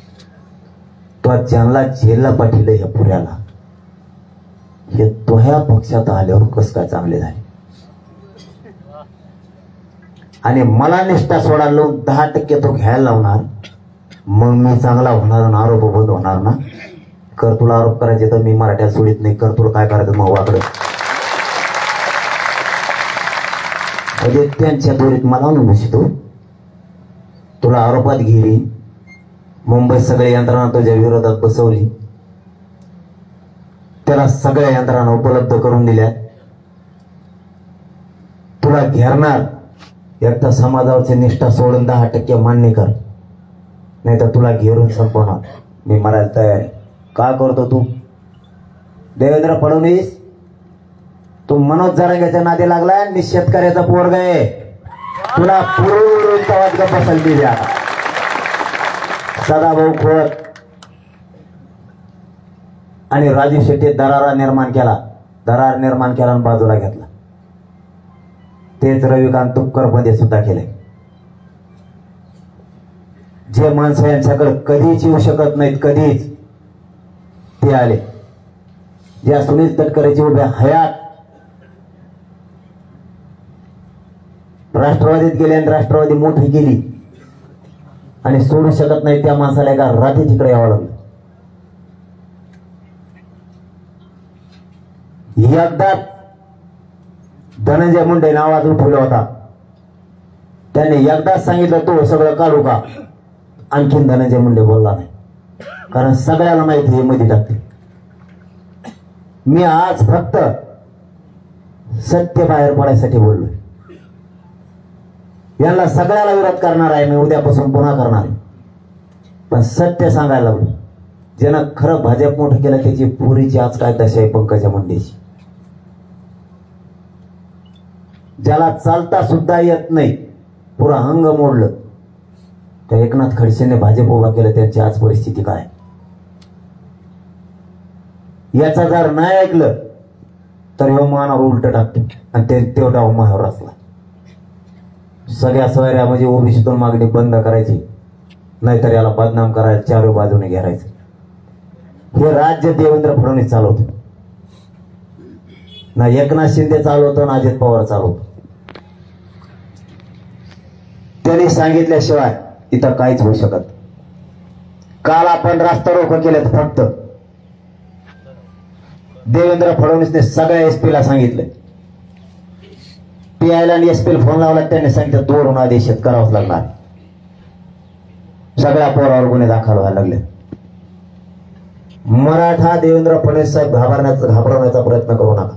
तो ज्यांना जेलला पाठवलं ह्या पुऱ्याला, हे तो ह्या पक्षात आल्यावर कस काय चांगले झाले. आणि मला निष्ठा सोडायला लावून 10% तो घ्यायला लावणार, मग मी चांगला होणार आणि आरोप बंद होणार ना. कर तुला आरोप करायचे तर मी मराठ्यात सोडित नाही, कर तुला काय करायचं मग वाकडं. म्हणजे त्यांच्या दोरीत मला अनुभवतो. तुला आरोपात घेरी, मुंबईत सगळ्या यंत्रणा तुझ्या विरोधात बसवली, त्याला सगळ्या यंत्रणा उपलब्ध करून दिल्या. तुला घेरणार, एकदा समाजावरची निष्ठा सोडून 10% मान्य कर, नाही तर तुला घेरून संपवणार. मी मरायला तयार आहे. का करतो तू देवेंद्र फडणवीस? तू मनोज जरांगेच्या नादी लागलाय. मी शेतकऱ्याचा पोरगा आहे. तुला पूर्ण बसल दिली. सदाभाऊ खोत आणि राजू शेट्टी दरार निर्माण केला आणि बाजूला घेतला. तेच रविकांत तुपकर मध्ये सुद्धा केले. जे माणसं यांच्याकडे कधीच येऊ शकत नाहीत, कधीच, ते आले. ज्या सुनील तटकरेची उभ्या हयात राष्ट्रवादीत गेले आणि राष्ट्रवादी मोठी केली आणि सोडू शकत नाही त्या माणसाला एका रात्री तिकडे यावं लागलं. एकदा धनंजय मुंडे आवाज उठवला होता. त्यांनी एकदाच सांगितलं तो सगळं काढू का. आणखीन धनंजय मुंडे बोलला नाही, कारण सगळ्याला माहिती हे मध्ये टाकते. मी आज फक्त सत्य बाहेर पडायसाठी बोललोय. यांना सगळ्याला विरोध करणार आहे मी, उद्यापासून पुन्हा करणार आहे. पण सत्य सांगायला लागलो. ज्यानं खरं भाजप मोठं केलं त्याची पुरीची आज काय दशा आहे पंकजा मुंडेची. ज्याला चालता सुद्धा येत नाही, पुरा अंग मोडलं, त्या एकनाथ खडसेने भाजप उभा केलं, त्यांची आज परिस्थिती काय. याचा जर नाही ऐकलं तर ह्यो मानावर उलट टाकतो आणि ते तेवढा मायावर असला. सगळ्या सोयऱ्या म्हणजे ओबीसीतून मागणी बंद करायची, नाहीतर याला बदनाम करायला चारही बाजूने घेरायचं. हे राज्य देवेंद्र फडणवीस चालवतो ना, एकनाथ शिंदे चालवतो ना अजित पवार चालवतो. त्यांनी सांगितल्याशिवाय इथं काहीच होऊ शकत. काल आपण रास्ता रोको केलेत, फक्त देवेंद्र फडणवीसने सगळ्या एसपीला सांगितलं. पीआयला आणि एसपीला फोन लावला, त्यांनी सांगितलं 2 आदेश करावंच लागणार. सगळ्या पोरावर गुन्हे दाखल व्हायला लागले. मराठा देवेंद्र फडणवीस साहेब घाबरवण्याचा प्रयत्न करू नका.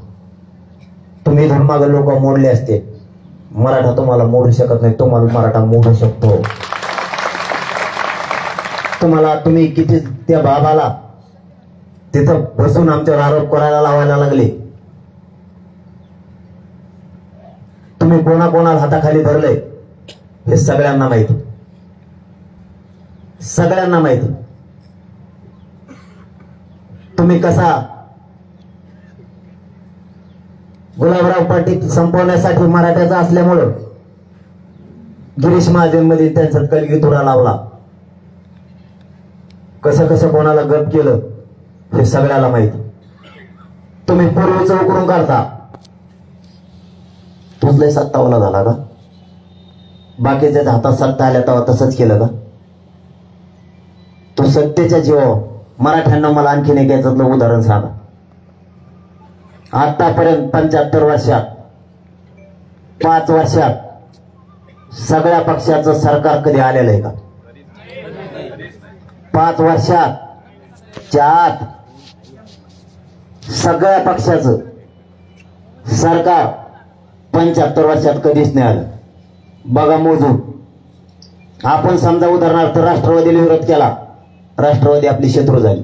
तुम्ही धर्माग लोक मोडले असते, मराठा तुम्हाला मोडू शकत नाही. तुम्हाला मराठा मोडू शकतो. तुम्ही किती त्या बाबाला तिथं बसून आमच्यावर आरोप करायला लावायला लागले. तुम्ही कोणाकोणाला हाताखाली धरले हे सगळ्यांना माहिती, सगळ्यांना माहिती. तुम्ही कसा गुलाबराव पाटील संपवण्यासाठी मराठ्याचा असल्यामुळं गिरीश महाजनमध्ये त्यांचा कलगी तुरा लावला, कसं कसं कोणाला गप केलं हे सगळ्याला माहिती. तुम्ही पूर्वीच उकरून काढता. तुझलाही सत्तावला झाला का? बाकीच्या हातात सत्ता आल्या तेव्हा तसंच केलं का? तो सत्तेच्या जीवावर मराठ्यांना मला आणखीन एक याच्यातलं उदाहरण सांगा. आतापर्यंत 75 वर्षात 5 वर्षात सगळ्या पक्षाचं सरकार कधी आलेलं आहे का? 5 वर्षात आत सगळ्या पक्षाचं सरकार 75 वर्षात कधीच नाही आलं. बघा मोजून. आपण समजा उदाहरणार्थ राष्ट्रवादीला विरोध केला, राष्ट्रवादी आपली शत्रू झाली.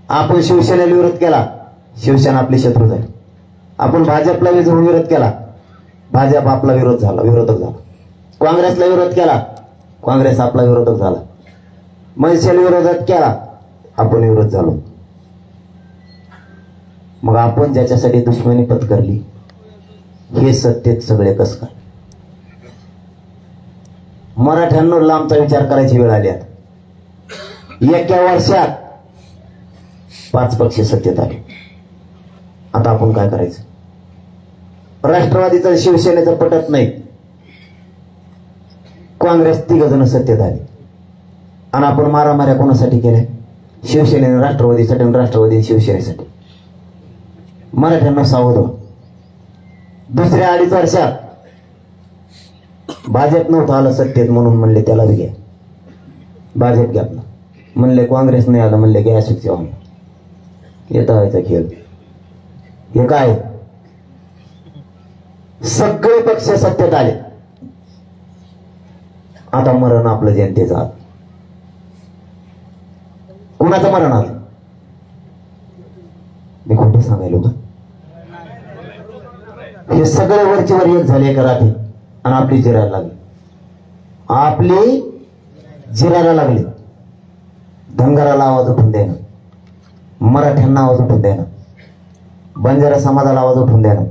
आपण शिवसेनेला विरोध केला, शिवसेना आपली शत्रू झाली. आपण भाजपला विरोध केला, भाजप आपला विरोधक झाला. काँग्रेसला विरोध केला, काँग्रेस आपला विरोधक झाला. मनसेला विरोधात केला, आपण विरोध झालो. मग आपण ज्याच्यासाठी दुश्मनी पत्करली हे सत्तेत सगळे कस काय? मराठ्यांवर लांबचा विचार करायची वेळ आली. आता एका वर्षात 5 पक्ष सत्तेत आले. आता आपण काय करायचं? राष्ट्रवादीचं शिवसेनेचं पटत नाही, काँग्रेस 3 जण सत्तेत आले आणि आपण मारामाऱ्या कोणासाठी केल्या? शिवसेनेने राष्ट्रवादीसाठी आणि राष्ट्रवादी शिवसेनेसाठी. मराठ्यांना सावध व्हा. दुसऱ्या 2.5 वर्षात भाजप नव्हतं आलं सत्तेत म्हणून म्हणले त्याला बी घ्या, भाजप घ्या. म्हणले काँग्रेस नाही आलं, म्हणले घ्या शिवसेना. येता व्हायचा खेळ हे काय? सगळे पक्ष सत्तेत आले. आता मरण आपलं जनतेचं आलं. कुणाचं मरण आलं? मी खोटं सांगायलो का? हे सगळे वरची वर एक झाले एका रात्री आणि आपली जिरायला लागली. धनगराला आवाज उठून द्यायना, मराठ्यांना आवाज उठून द्यायना, बंजारा समाजाला आवाज उठून द्यायना,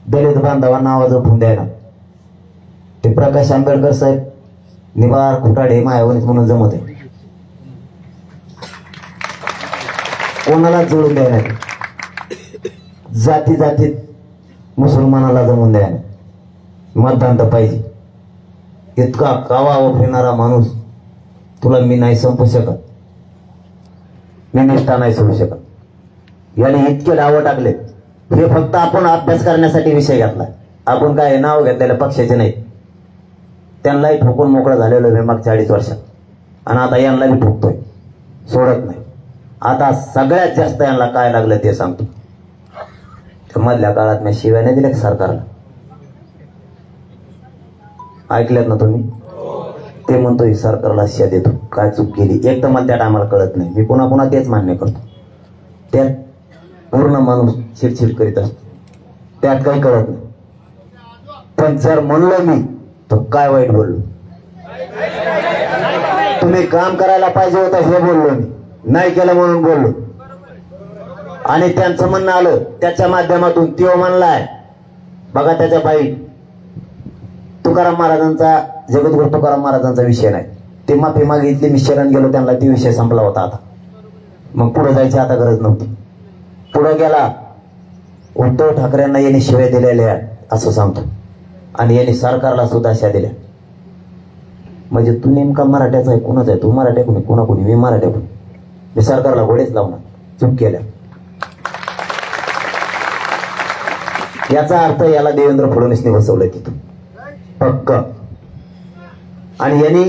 दलित बांधवांना आवाज उठून द्यायना. ते प्रकाश आंबेडकर साहेब निवार खुटाडे मायावणीच म्हणून जमत आहे, कोणाला जोडून द्यायला. जाती जातीत मुसलमानाला जमून द्यायला. मतदान तर पाहिजे. इतका कावा फिरणारा माणूस तुला मी नाही संपू शकत, मी निष्ठा नाही सोडू शकत. याने इतके डावं टाकले. हे फक्त आपण अभ्यास करण्यासाठी विषय घेतला. आपण काय नाव घेतलेलं पक्षाचे नाही. त्यांनाही ठोकून मोकळं झालेलो मी मागच्या 2.5 वर्षात आणि आता यांना बी ठोकतोय, सोडत नाही. आता सगळ्यात जास्त यांना काय लागलं ते सांगतो. मधल्या काळात मी शिव्याने दिल्या सरकारला, ऐकल्यात ना तुम्ही? ते म्हणतोय सरकारला शिव्या देतो, काय चूक केली. एक तर मला त्या टायमाला कळत नाही, मी पुन्हा पुन्हा तेच मान्य करतो. त्यात पूर्ण माणूस चिडचिड करीत असतो, त्यात काही कळत नाही. पण जर म्हणलो मी तर काय वाईट बोललो? तुम्ही काम करायला पाहिजे होतं हे बोललो मी, नाही केलं म्हणून बोललो. आणि त्यांचं म्हणणं आलं त्याच्या माध्यमातून. त्यो म्हणलाय बघा त्याच्या बाई तुकाराम महाराजांचा, जगद्गुरु तुकाराम महाराजांचा विषय नाही. ते माफी मागितली, मी शरण गेलो त्यांना, ती विषय संपला होता. आता मग पुढे जायची आता गरज नव्हती. पुढे गेला. उद्धव ठाकरेंना यांनी शिव्या दिलेल्या असं सांगतो आणि यांनी सरकारला सुद्धा शिव्या दिल्या. म्हणजे तू नेमका मराठ्याचा आहे, कोणाचा आहे? तू मराठ्याकडून, कोणाकडून? मी मराठ्याकडून. मी सरकारला घोडेच लावणार, चूक केल्या. याचा अर्थ याला देवेंद्र फडणवीसने बसवलं तिथं पक्क. आणि यांनी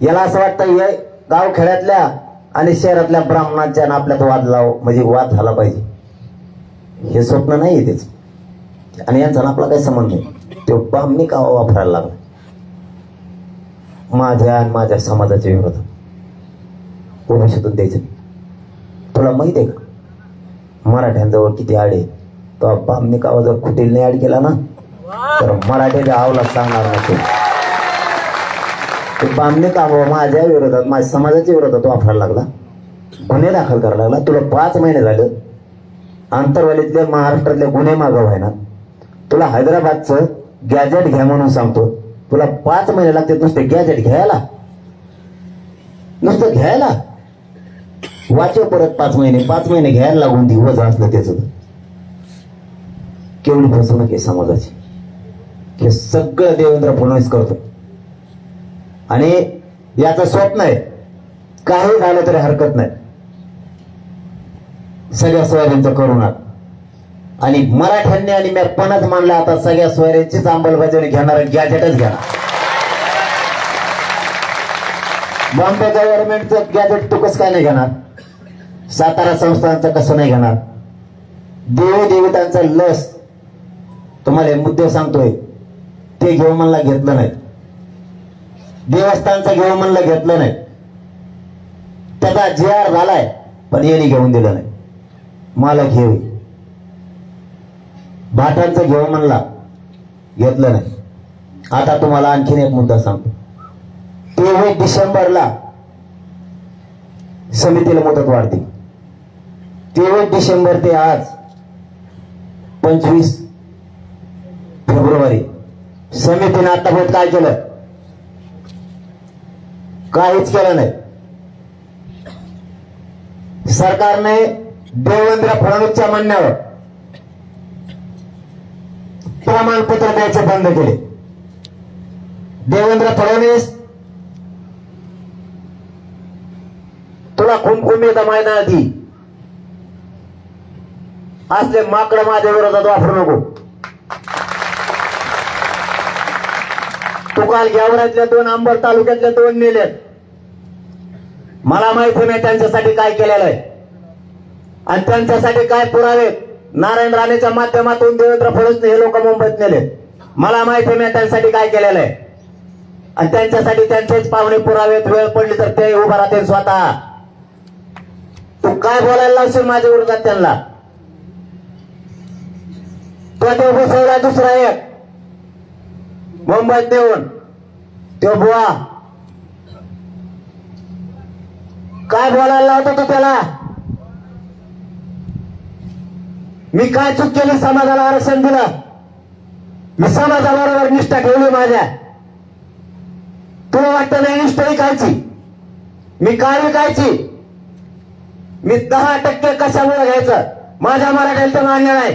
याला असं वाटतं हे गाव खेड्यातल्या आणि शहरातल्या ब्राह्मणांच्या आपल्यात वाद लाव, म्हणजे वाद झाला पाहिजे. हे स्वप्न नाही तेच. आणि यांचा आपला काही संबंध नाही. तो ब्राह्मणी का वापरायला लागला माझ्या आणि माझ्या समाजाच्या विरोधात. ओबीसीतून द्यायचं. तुला माहित आहे का मराठ्यांजवळ किती आडे? तो ब्राह्मणी कावा जर कुटीलने ऍड केला ना तर मराठ्याच्या आवला सांगणार नाही. ते ब्राह्मणी कावा माझ्या विरोधात, माझ्या समाजाच्या विरोधात वापरायला लागला, गुन्हे दाखल करायला लागला. तुला 5 महिने झालं आंतरवालीतले महाराष्ट्रातले गुन्हे मागव आहे ना. तुला हैदराबादचं गॅजेट घ्या म्हणून सांगतो, तुला 5 महिने लागते नुसते गॅजेट घ्यायला, नुसतं घ्यायला. वाचव परत 5 महिने घ्यायला लागून दिवस असलं त्याचं. केवढी फसवणूक आहे समाजाची. हे सगळं देवेंद्र फडणवीस करतो. आणि याचं स्वप्न आहे काही झालं तरी हरकत नाही, सगळ्या सोयऱ्यांचं करूनात. आणि मराठ्यांनी आणि मी पणच मानला आता सगळ्या सोयऱ्यांचीच अंमलबजावणी घेणार, गॅजेटच घेणार. बॉम्बे गव्हर्नमेंटचं गॅजेट तू कसं काय नाही घेणार? सातारा संस्थांचं कसं नाही घेणार? देवी देवतांचा लस तुम्हाला मुद्दे सांगतोय ते घेऊन म्हणला घेतलं नाही. देवस्थानचं घेऊन म्हणलं घेतलं नाही. त्याचा GR झालाय पण यांनी घेऊन दिलं नाही. मला घेऊ, भाटांचं घेऊ म्हणला, घेतलं नाही. आता तुम्हाला आणखीन एक मुद्दा सांगतो. 23 डिसेंबरला समितीला मुदत वाढते. 23 डिसेंबर ते आज 25 फेब्रुवारी समितीने आतापर्यंत काय केलं? काहीच केलं नाही. सरकारने देवेंद्र फडणवीसच्या म्हणण्यावर प्रमाणपत्र द्यायचे बंद केले. देवेंद्र फडणवीस, तुला खून येतं मैदानात असले माकडं माझ्या विरोधात वापरू नको. तू काल गेवरातल्या 2 अंबर तालुक्यातल्या 2 नेलेत. मला माहिती नाही त्यांच्यासाठी काय केलेलं आहे आणि त्यांच्यासाठी काय पुरावे नारायण राणेच्या माध्यमातून देवेंद्र फडणवीस हे लोक मुंबईत नेले. मला माहिती नाही त्यांच्यासाठी काय केलेलं आहे आणि त्यांच्यासाठी त्यांचेच पाहुणे पुरावेत. वेळ पडली तर ते उभा राहतील स्वतः. तू काय बोलायला लावशील माझ्या विरोधात त्यांना? तो ते बसवला दुसरा एक मुंबईत नेऊन, तो बुवा काय बोलायला लावतो तू त्याला? मी काय चूक केली? समाजाला आरक्षण दिलं, मी समाजाबरोबर निष्ठा ठेवली माझ्या. तुला वाटतं नाही निष्ठा विकायची? मी काय विकायची? मी 10% कशामुळे घ्यायचं? माझ्या मराठ्याला तर मान्य नाही.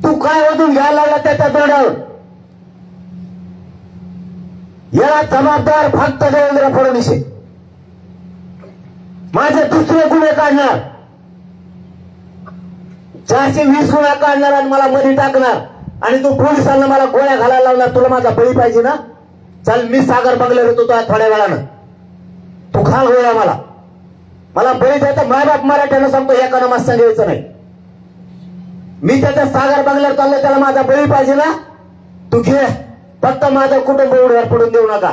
तू काय ओढून घ्यायला लागला त्याच्या तोंडावर? याला जबाबदार फक्त देवेंद्र फडणवीस. माझे दुसरे गुन्हे काढणार, 420 गुन्हा काढणार आणि मला मध्ये टाकणार आणि तू पोलिसांना मला गोळ्या घालायला लावणार. तुला माझा बळी पाहिजे ना? चल, मी सागर बंगल्यावर येतो थोड्या वेळानं, तू घाल गोळ्या. मला बळी द्यायचं. मायबाप मराठ्यानं सांगतो एका नमाज सांगायचं नाही. मी त्याच्या सागर बंगल्यावर चाललो, त्याला माझा बळी पाहिजे ना? तू घे, फक्त माझं कुटुंब उडवर पडून देऊ नका.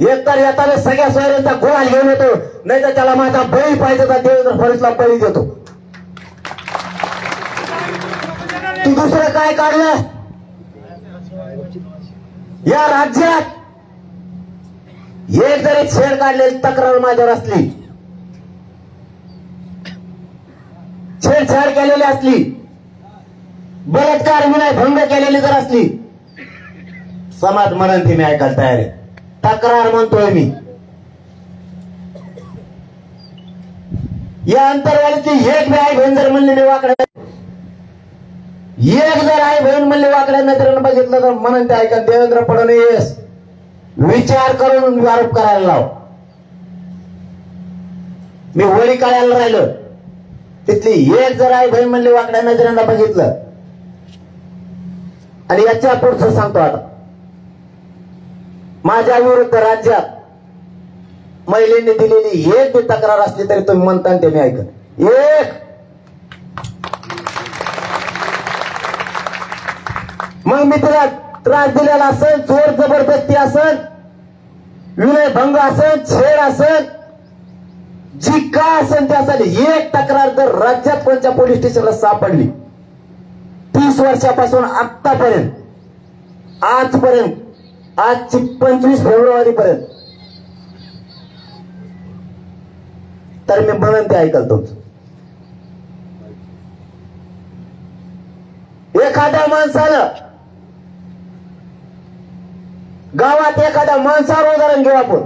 एक तर येताना सगळ्या सोयऱ्यांचा गोळा घेऊन येतो, नाही तर त्याला माझा बळी पाहिजे तर देवेंद्र फडणवीसला बळी देतो. तू दुसरं काय काढलं? या राज्यात एक जरी छेड काढलेली तक्रार माझ्यावर असली, छेडछाड केलेली असली, बलात्कार विनय भंग केलेली जर असली, समाज म्हणून ती मी ऐकायला तयार आहे. तक्रार म्हणतोय मी. या अंतर्वालीची एक बी आई बहीण जर म्हणली मी वाकड्या, एक जर आई बहीण म्हणली वाकड्या नजरेनं बघितलं तर म्हणून ते ऐका. देवेंद्र फडणवीस, विचार करून आरोप करायला लाव. मी होळी काढायला राहिलो, तिथली एक जर आई बहीण म्हणली वाकड्या नजरेनं बघितलं. आणि याच्या पुढचं सांगतो आता, माझ्या विरुद्ध राज्यात महिलेने दिलेली एक बी तक्रार असली तरी तुम्ही म्हणता ते मी ऐकत. एक मग मी तिला त्रास दिलेला असेल, जोर जबरदस्ती असेल, विनयभंग असेल, छेड असेल, जी काय असेल त्यासाठी एक तक्रार जर राज्यात कोणत्या पोलीस स्टेशनला सापडली 30 वर्षापासून आतापर्यंत, आजपर्यंत, आजची 25 फेब्रुवारी पर्यंत, तर मी म्हणून ते ऐकल. तुमचं एखाद्या माणसानं गावात एखाद्या माणसावर उदाहरण घेऊ आपण,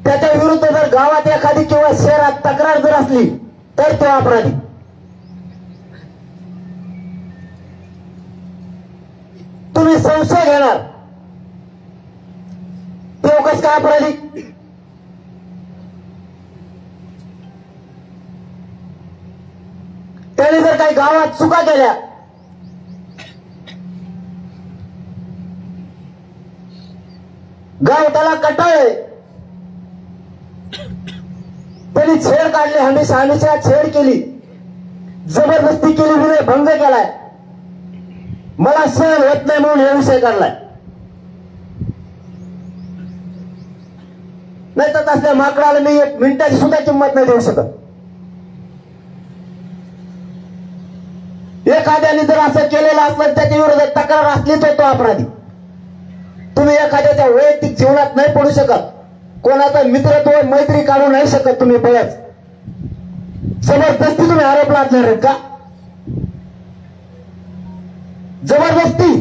त्याच्या विरुद्ध जर गावात एखादी किंवा शहरात तक्रार जर असली तर तो अपराधी. तुम्ही संशय घेणार तो कस काय अपराधी? त्याने जर काही गावात चुका केल्या, गाव त्याला कटाळे, त्यांनी छेड काढले, हमेशा छेड केली, जबरदस्ती केली, विनय भंग केलाय, मला सहन होत नाही म्हणून हे विषय काढलाय. नाही तर तसल्या माकडाला मी 1 मिनिटाची सुद्धा किंमत नाही देऊ शकत. एखाद्याने जर असं केलेलं असलं त्याच्या विरोधात तक्रार असली तर तो अपराधी. तुम्ही एखाद्याच्या वैयक्तिक जीवनात नाही पडू शकत, कोणाचा मित्रत्व मैत्री काढू नाही शकत. तुम्ही बळच जबरदस्ती तुम्ही आरोप लादणार आहेत का? जबरदस्ती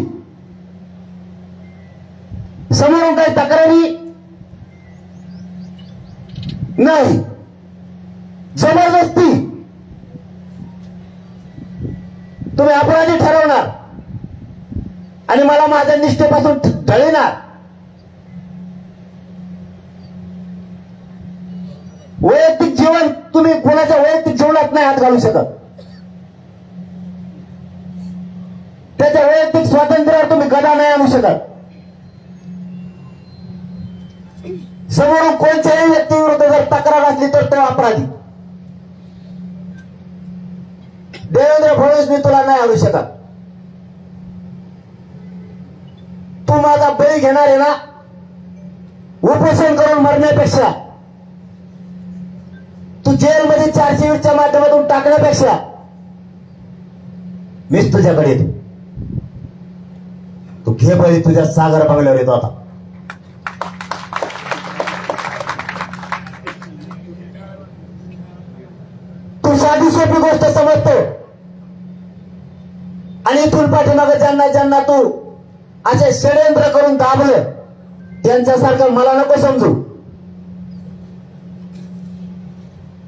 समोरून काही तक्रारी नाही, जबरदस्ती तुम्ही अपराधी ठरवणार आणि मला माझ्या निष्ठेपासून ढळविणार. वैयक्तिक जीवन तुम्ही कोणाच्या वैयक्तिक जीवनात नाही हात घालू शकत. त्याच्या वैयक्तिक स्वातंत्र्यावर तुम्ही गदा नाही आणू शकत. समोरून कोणत्याही व्यक्तीविरुद्ध जर तक्रार असली तर तो अपराधी. देवेंद्र फडणवीस मी तुला नाही आणू शकत. तू माझा बळी घेणार आहे ना, उपोषण करून मरण्यापेक्षा, तू जेलमध्ये 420च्या माध्यमातून टाकण्यापेक्षा मीच तुझ्याकडे येतो. तू घे बळी, तुझ्या सागर बंगल्यावर येतो आता. तू साधी सोपी गोष्ट समजतो आणि इथून पाठीमागे ज्यांना ज्यांना तू असे षडयंत्र करून दाबलं त्यांच्यासारखं मला नको समजू.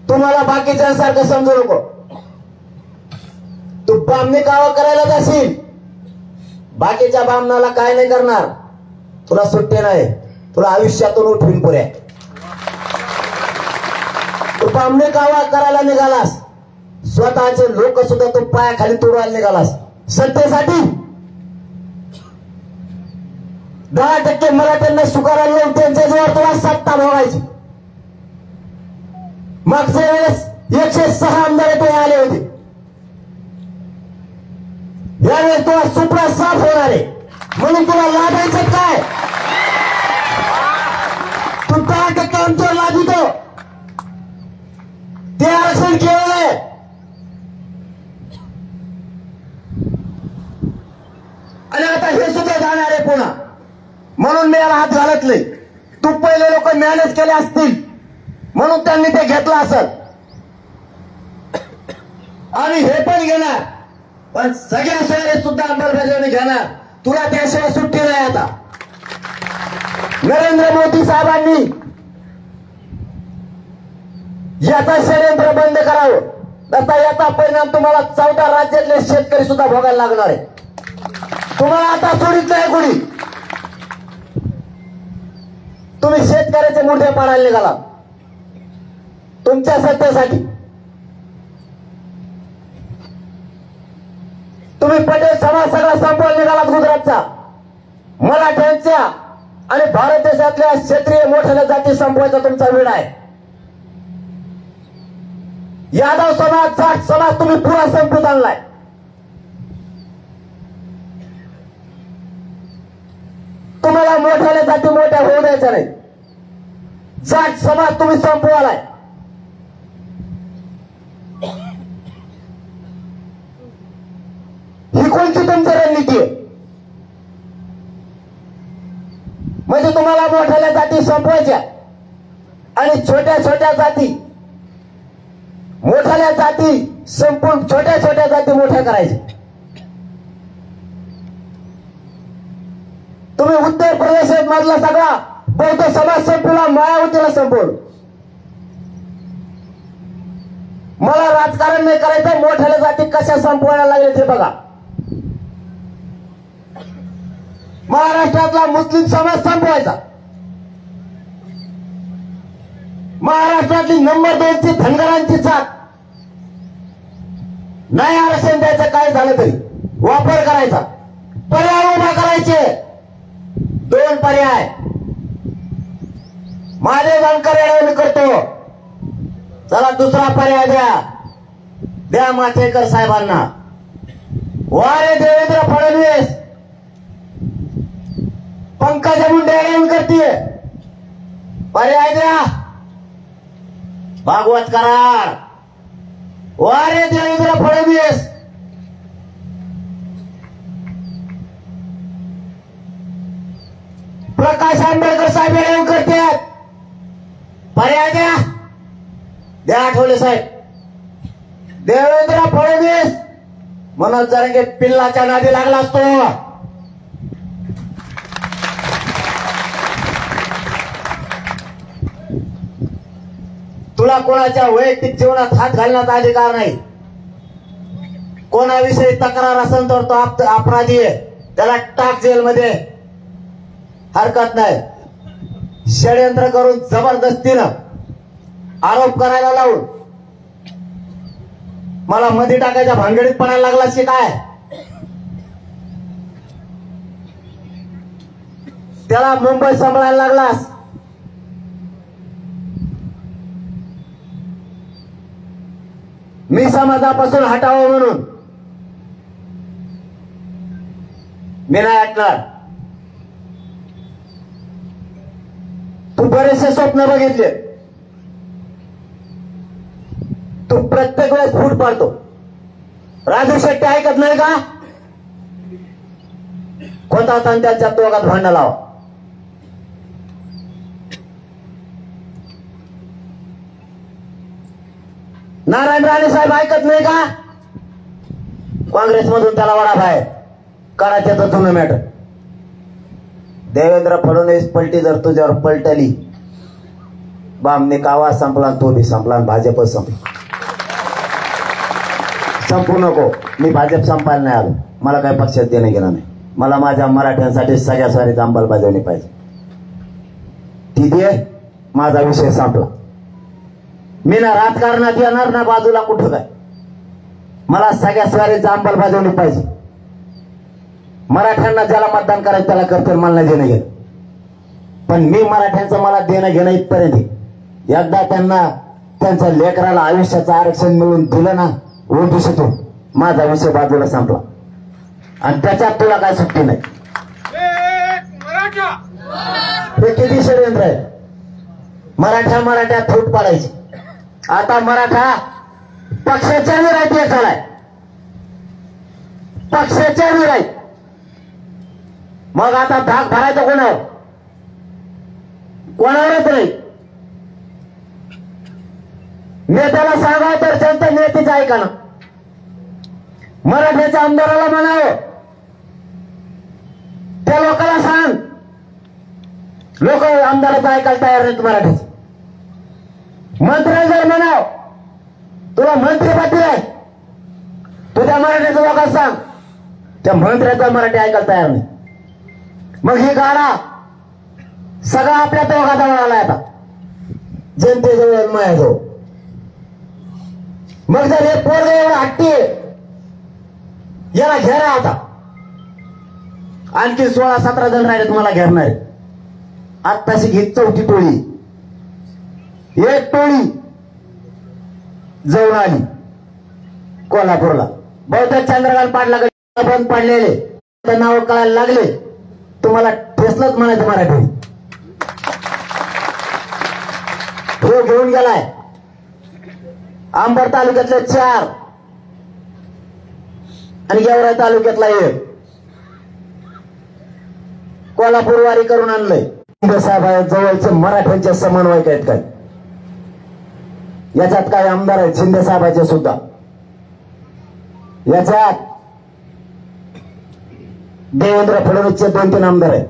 तुम्हाला बाकीच्यांसारखं समजू नको. तू बामणी कावा करायला जाशील, बाकीच्या बामणाला काय नाही करणार. तुला सुट्टी नाही, तुला आयुष्यातून उठवीन पुऱ्या. तू बामणी कावा करायला निघालास, स्वतःचे लोक सुद्धा तू पायाखाली तुडवायला निघालास सत्तेसाठी. 10% मराठ्यांना स्वीकारायला लावून त्यांच्या जवळ तुला सत्ता भोगायची. मागच्या वेळेस 106 आमदार ते आले होते. यावेळेस तुला सुपडा साफ होणार आहे म्हणून तुला लाभायचं काय? तू 10% आमच्यावर लाभितो, ते आरक्षण केलेलं आहे. आणि आता हे सुद्धा जाणार आहे पुन्हा, म्हणून मी याला हात घालत नाही. तू पहिले लोक मॅनेज केले असतील म्हणून त्यांनी ते घेतलं असेल. आम्ही हे पण घेणार, पण सगळ्या सोयरे सुद्धा अंमलबजावणी घेणार. तुला त्याशिवाय सुट्टी नाही. आता नरेंद्र मोदी साहेबांनी याचा षडयंत्र बंद करावं. तसा याचा परिणाम तुम्हाला 14 राज्यातले शेतकरी सुद्धा भोगायला लागणार आहे. तुम्हाला आता सोडित नाही कोणी. तुम्ही शेतकऱ्याचे मुर्दे पाडायला निघाला तुमच्या सत्तेसाठी. तुम्ही पटेल समाज सगळा संपवायला निघालात गुजरातचा. मराठ्यांच्या आणि भारत देशातल्या क्षेत्रीय मोठ्या जाती संपवायचा तुमचा वेळ आहे. यादव समाज, जाट समाज तुम्ही पुरा संपवून आणलाय. तुम्हाला मोठ्याला जाती मोठ्या होऊ द्यायच्या नाही. जाट समाज तुम्ही संपवालाय. ही कोणती तुमची रणनीती आहे? म्हणजे तुम्हाला मोठ्याल्या जाती संपवायच्या आणि छोट्या छोट्या जाती, मोठ्याल्या जाती संपून छोट्या छोट्या जाती मोठ्या करायच्या. तुम्ही उत्तर प्रदेश मधला सगळा बौद्ध समाज संपवला, मायावतीला संपवलं. मला राजकारण नाही करायचं, मोठ्याल्या जाती कशा संपवायला लागले ते बघा. महाराष्ट्रातला मुस्लिम समाज संपवायचा. महाराष्ट्रातली नंबर 2ची धनगरांची जात नाही आरक्षण द्यायचं, काय झालं तरी वापर करायचा. पर्याय उभा करायचे. 2 पर्याय माझे जाणकार मी करतो. चला दुसरा पर्याय द्या माथेकर साहेबांना. वारे देवेंद्र फडणवीस, पंकजा मुंडे करतीये. पर्याय द्या. भागवत करार. वारे देवेंद्र फडणवीस. प्रकाश आंबेडकर साहेब येऊन करतात. पर्याय द्या. द्या आठवले साहेब. देवेंद्र फडणवीस मनोज जरांगे पिल्लाच्या नादी लागला असतो. तुला कोणाच्या वैयक्तिक जीवनात हात घालण्याचा अधिकार नाही. कोणाविषयी तक्रार असेल तर तो अपराधी आहे, त्याला टाक जेलमध्ये, हरकत नाही. षडयंत्र करून जबरदस्तीनं आरोप करायला लावून मला मध्ये टाकायच्या भानगडीत पडायला लागलास की काय? त्याला मुंबई सांभाळायला लागलास. मी समाजापासून हटावं म्हणून मी नाही हटणार. तू बरेचसे स्वप्न बघितले. तू प्रत्येक वेळेस फूट पाडतो. राजू शेट्टी ऐकत नाही का? कोणता होता त्यांच्या दोघात भांडण लावा. नारायण राणे साहेब ऐकत नाही का? काँग्रेसमधून त्याला वडा बाहेर काढा. त्याचं जुनं मॅटर. देवेंद्र फडणवीस पलटी जर तुझ्यावर पलटली, बामने कावा संपला, तो बी संपला, भाजप संपला. संपू नको. मी भाजप संपायला नाही आलो. मला काही पक्षात देणं घेणं नाही. मला माझ्या मराठ्यांसाठी सगळ्या स्वारीत अंमलबजावणी पाहिजे. ती दे. माझा विषय संपला. मी ना राजकारणात येणार ना बाजूला कुठं काय. मला सगळ्या स्वारीत अंमलबजावणी पाहिजे. मराठ्यांना ज्याला मतदान करायचं त्याला करते, मला नाही देणं घेणं. पण मी मराठ्यांचं मला देणं घेणं इथपर्यंत. एकदा त्यांना त्यांच्या लेकराला आयुष्याचं आरक्षण मिळून दिलं ना ओबीसीतून, माझा विषय बाजूला संपला. आणि त्याच्यात तुला काय सुट्टी नाही. हे किती षडयंत्र आहे. मराठ्यात फूट पाडायची. आता मराठा पक्षाच्या विराईत झालाय. पक्षाच्या विराईत. मग आता धाक भरायचं कोणावर? कोणावरच नाही. नेत्याला सांगावं तर जनता नेत्याचं ऐका ना. मराठ्याच्या आमदाराला म्हणावं, त्या लोकांना सांग. लोक आमदाराचं ऐकायला तयार नाहीत मराठ्याचं. मंत्र्याला जर म्हणाव तुला मंत्री पाटील आहे, तुझ्या मराठ्याचं लोकांना सांग. त्या मंत्र्याचा मराठी ऐकायला तयार नाही. मग ही गाडा सगळा आपल्या दोघाजवळ आलाय. आता जनतेजवळ माझ्याजवळ. मग जर हे पोरग एवढं हट्टी, याला घेरा. आता आणखी 16-17 जण राहिले तुम्हाला घेरणार. आत्ताशी घेत चौथी टोळी. एक टोळी जाऊन आली कोल्हापूरला. बहुतेक चंद्रकांत पाटला बंद पाडलेले नाव कळायला लागले. तुम्हाला ठेसलंच म्हणायचं मराठी. तो घेऊन गेलाय. अंबड तालुक्यातले 4 आणि गेवराई तालुक्यातला 1. कोल्हापूर वारी करून आणलंय. शिंदे साहेब जवळचे मराठ्यांचे समन्वयक आहेत काय? याच्यात काही आमदार आहेत शिंदे साहेबांचे सुद्धा. याच्यात देवेंद्र फडणवीसचे 2-3 आमदार आहेत.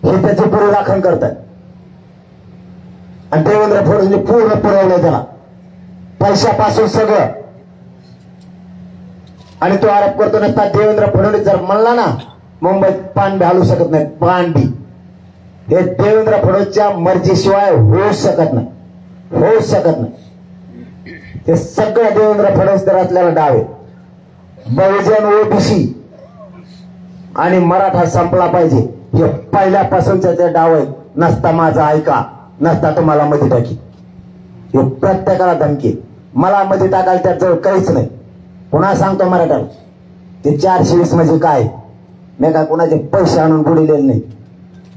हे त्याचे पूर्व राखण करतात. आणि देवेंद्र फडणवीस पूर्ण पुरवलंय त्याला पैशापासून सगळं. आणि तो आरोप करतो नसता. देवेंद्र फडणवीस जर म्हणला ना मुंबईत पान बी हलू शकत नाही, पान बी, हे देवेंद्र फडणवीसच्या मर्जीशिवाय होऊच शकत नाही. होऊच शकत नाही. ते सगळं देवेंद्र फडणवीस तर असलेला डाव आहे. बहुजन, ओबीसी आणि मराठा संपला पाहिजे हे पहिल्यापासूनचे ते डाव आहेत. नसता माझा ऐका, नसता तुम्हाला मध्ये टाकी. हे प्रत्येकाला धमकी. मला मध्ये टाकायला त्याजवळ काहीच नाही. पुन्हा सांगतो मराठा, ते 420 म्हणजे काय? मी काय कोणाचे पैसे आणून बुडिलेले नाही.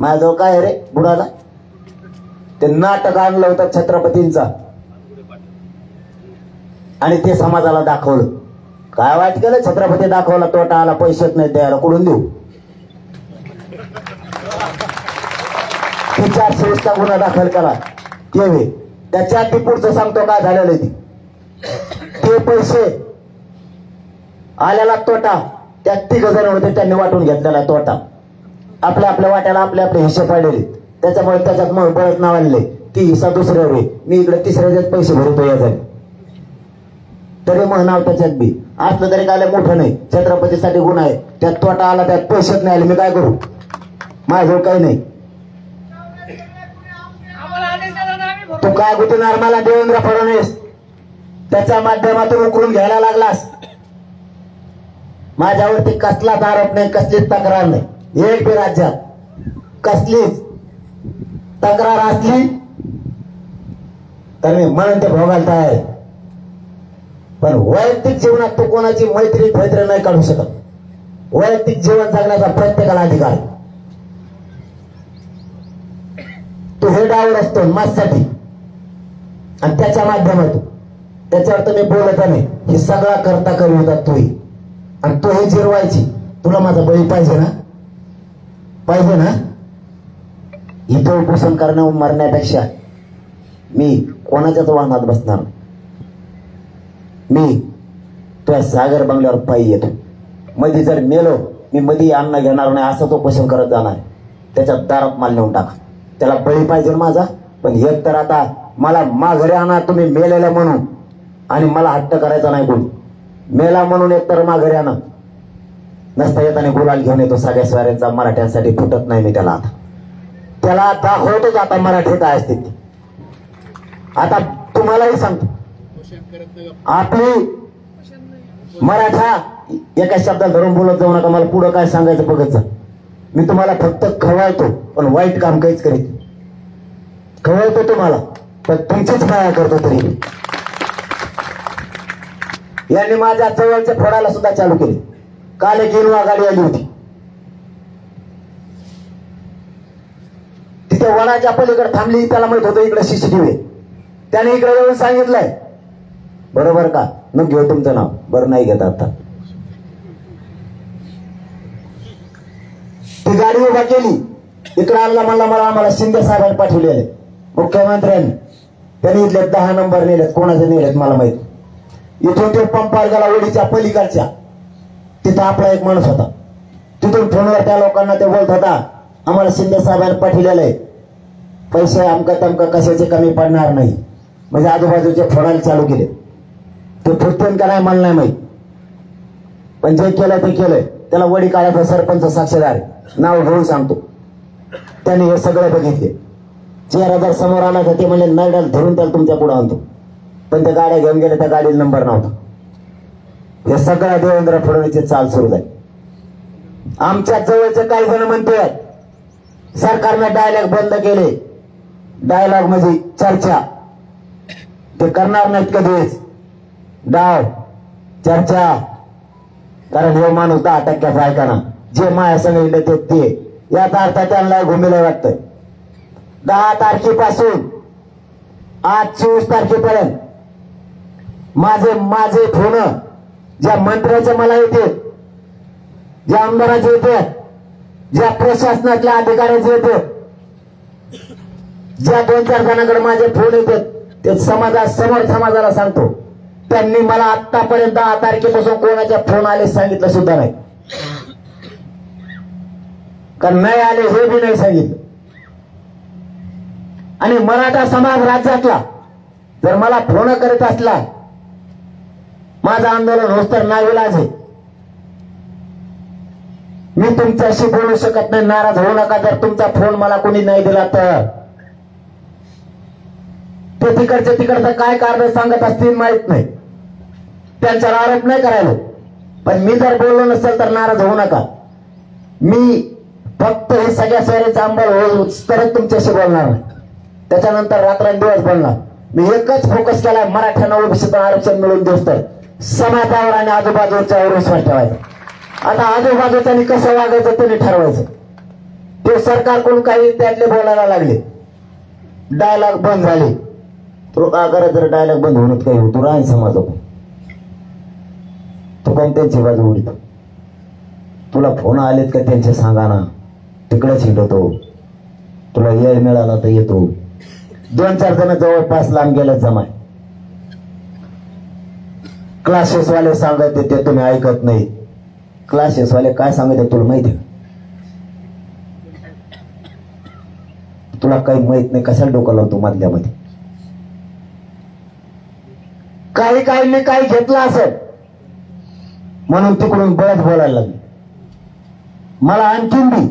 माझ्याजवळ काय रे बुडाला, ते नाटक आणलं होतं छत्रपतींचा आणि ते समाजाला दाखवलं. काय वाईट केलं, छत्रपती दाखवला, तोटा आला, पैसेच नाही द्यायला, कुठून देऊ. 420 गुन्हा दाखल केला केवे. त्याच्या ती पुढचं सांगतो काय झालेलं ते पैसे आलेला तोटा त्या 3 जण होते, त्यांनी वाटून घेतलेला तोटा. आपल्या आपल्या वाट्याला आपले आपले हिस्से पाडलेले, त्याच्यामुळे त्याच्यात मग बळच नाव आणले. ती हिस्सा दुसऱ्या वे, मी इकडे तिसऱ्याच्याच पैसे भरतो या झाले, तरी मग नाव त्याच्यात बी असलं तरी काय मोठं नाही. छत्रपतीसाठी गुन्हा आहे, त्यात तोटा आला, त्यात पैसेच नाही आले, मी काय करू, माझ्याजवळ काही नाही. तू काय गुतणार मला देवेंद्र फडणवीस, त्याच्या माध्यमातून उकळून घ्यायला लागलास. माझ्यावरती कसलाच आरोप नाही, कसलीच तक्रार नाही. एक बी राज्यात कसलीच तक्रार असली तर मी म्हणून ते भोगायला तयार आहे. पण वैयक्तिक जीवनात तू कोणाची मैत्री नाही काढू शकत. वैयक्तिक जीवन जगण्याचा प्रत्येकाला अधिकार आहे. तू हे डावर असतो माझ्यासाठी आणि त्याच्या माध्यमातून त्याच्यावर तुम्ही बोलत नाही, हे सगळा करता करी होता तोही, आणि तो हे जिरवायची. तुला माझा बळी पाहिजे ना, पाहिजे ना. इथं उपोषण करणं मरण्यापेक्षा मी कोणाच्याच वाहनात बसणार. मी तुझ्या सागर बंगल्यावर पायी येतो. मध्ये जर मेलो मी मध्ये अन्न घेणार नाही, असं तो उपोषण करत जाणार. त्याच्या दारात माल नेऊन टाका. त्याला बळी पाहिजे माझा. पण एक तर आता मला माघारी आणा तुम्ही मेलेला म्हणून, आणि मला हट्ट करायचा नाही कोणी. मेला म्हणून एक तर माघारी आणा. नसता येताना गुलाल घेऊन येतो सगळ्या स्वाऱ्यांचा, मराठ्यांसाठी फुटत नाही मी त्याला. आता त्याला दाखवतोच आता मराठी काय असते. आता तुम्हालाही सांगतो, आपली मराठा एका शब्दात धरून बोलत जाऊ नका. मला पुढं काय सांगायचं बघत जा. मी तुम्हाला फक्त खवळतो, पण वाईट काम काहीच करीत. खवळतो तुम्हाला, पण तुमचीच माया करतो. तरी यांनी माझ्या जवळचे फोडायला सुद्धा चालू केले. काल एक इनोवा गाडी आली होती, तिथे वडाच्या पलीकडे थांबली. त्याला म्हणत होतं इकडे CCTV. त्याने इकडे येऊन सांगितलंय बरोबर का, न घेऊ तुमचं नाव. बरं नाही घेत. आता ती गाडी उभा केली, इकडे आणला, म्हणला मला आम्हाला शिंदे साहेबांनी पाठवलेले मुख्यमंत्र्यांनी. त्यांनी इथले 10 नंबर नेलेत, कोणाचे नेलेत मला माहित. इथून ते पंपार गेला ओढीच्या पलीकडच्या, तिथं आपला एक माणूस होता. तिथून फोनवर त्या लोकांना ते बोलत होता, आम्हाला शिंदे साहेबांनी पाठवलेलं आहे, पैसे अमका तमका कशाचे कमी पडणार नाही. म्हणजे आजूबाजूचे फोडायला चालू केले. ते फुटतेन का नाही मला नाही माहित, पण जे केलं ते केलंय. त्याला वडी काढायचा सरपंच साक्षीदार, नाव घेऊन सांगतो. त्यांनी हे सगळं बघितले. चेहरा जर समोर आला तर ते म्हणजे नरड्याला धरून त्याला तुमच्या पुढे आणतो. पण त्या गाड्या घेऊन गेल्या, त्या गाडीला नंबर नव्हता. हे सगळं देवेंद्र फडणवीसची चाल सुरू झाली. आमच्या जवळचे काही जण म्हणते सरकारने डायलॉग बंद केले. डायलॉग म्हणजे चर्चा, ते करणार नाहीत कधीच. डाव चर्चा, कारण हे माणूस 10% ऐका जे माया सांगितलं ते याचा अर्थ त्यांना घुमिला वाटतंय. 10 तारखेपासून आज 24 तारखेपर्यंत माझे फोन ज्या मंत्र्याचे मला येते, ज्या आमदाराचे येते, ज्या प्रशासनातल्या अधिकाऱ्याचे येते, ज्या 2-4 जणांकडे माझे फोन येतात, ते समोर समाजाला सांगतो. त्यांनी मला आतापर्यंत 10 तारखेपासून कोणाच्या फोन आले सांगितलं सुद्धा नाही. कारण नाही आले हे बी नाही सांगितलं. आणि मराठा समाज राज्यातला जर मला फोन करत असला, माझं आंदोलन होस तर नाविलाज आहे. मी तुमच्याशी बोलू शकत नाही, नाराज होऊ नका. जर तुमचा फोन मला कोणी नाही दिला तर ते तिकडचं काय कारण सांगत असतील माहित नाही, त्यांच्यावर आरोप नाही करायला. पण मी जर बोललो नसेल तर नाराज होऊ नका. मी फक्त हे सगळ्या सोयऱ्याचा अंमल होऊच तरच तुमच्याशी बोलणार नाही. त्याच्यानंतर रात्रंदिवस बोलणार. मी एकच फोकस केलाय, मराठ्यांना ओबीसीतून आरक्षण मिळवून देऊस तर समाजावर आणि आजूबाजूच्या विश्वास ठेवायचा. आता आजूबाजूच्यानी कसं वागायचं त्यांनी ठरवायचं. ते सरकारकडून काही त्यातले बोलायला लागले, डायलॉग बंद झाले. तो का करत जर डायलॉग बंद होण्यात काही होतो राहील समाज. तो कोण त्यांची बाजू उडीत. तुला फोन आलेत का त्यांचे सांगा ना, तिकडे हिंडतो. तुला वेळ मिळाला तर येतो. 2-4 जण जवळपास लांब गेले जमाय. क्लासेसवाले सांगत ते तुम्ही ऐकत नाही. क्लासेसवाले काय सांगत तुला माहिती आहे? तुला काही माहित नाही, कशाला डोकं लावतो मधल्यामध्ये. काही काही घेतलं असेल म्हणून तिकडून बळच बोलायला लागले. मला आणखीन बी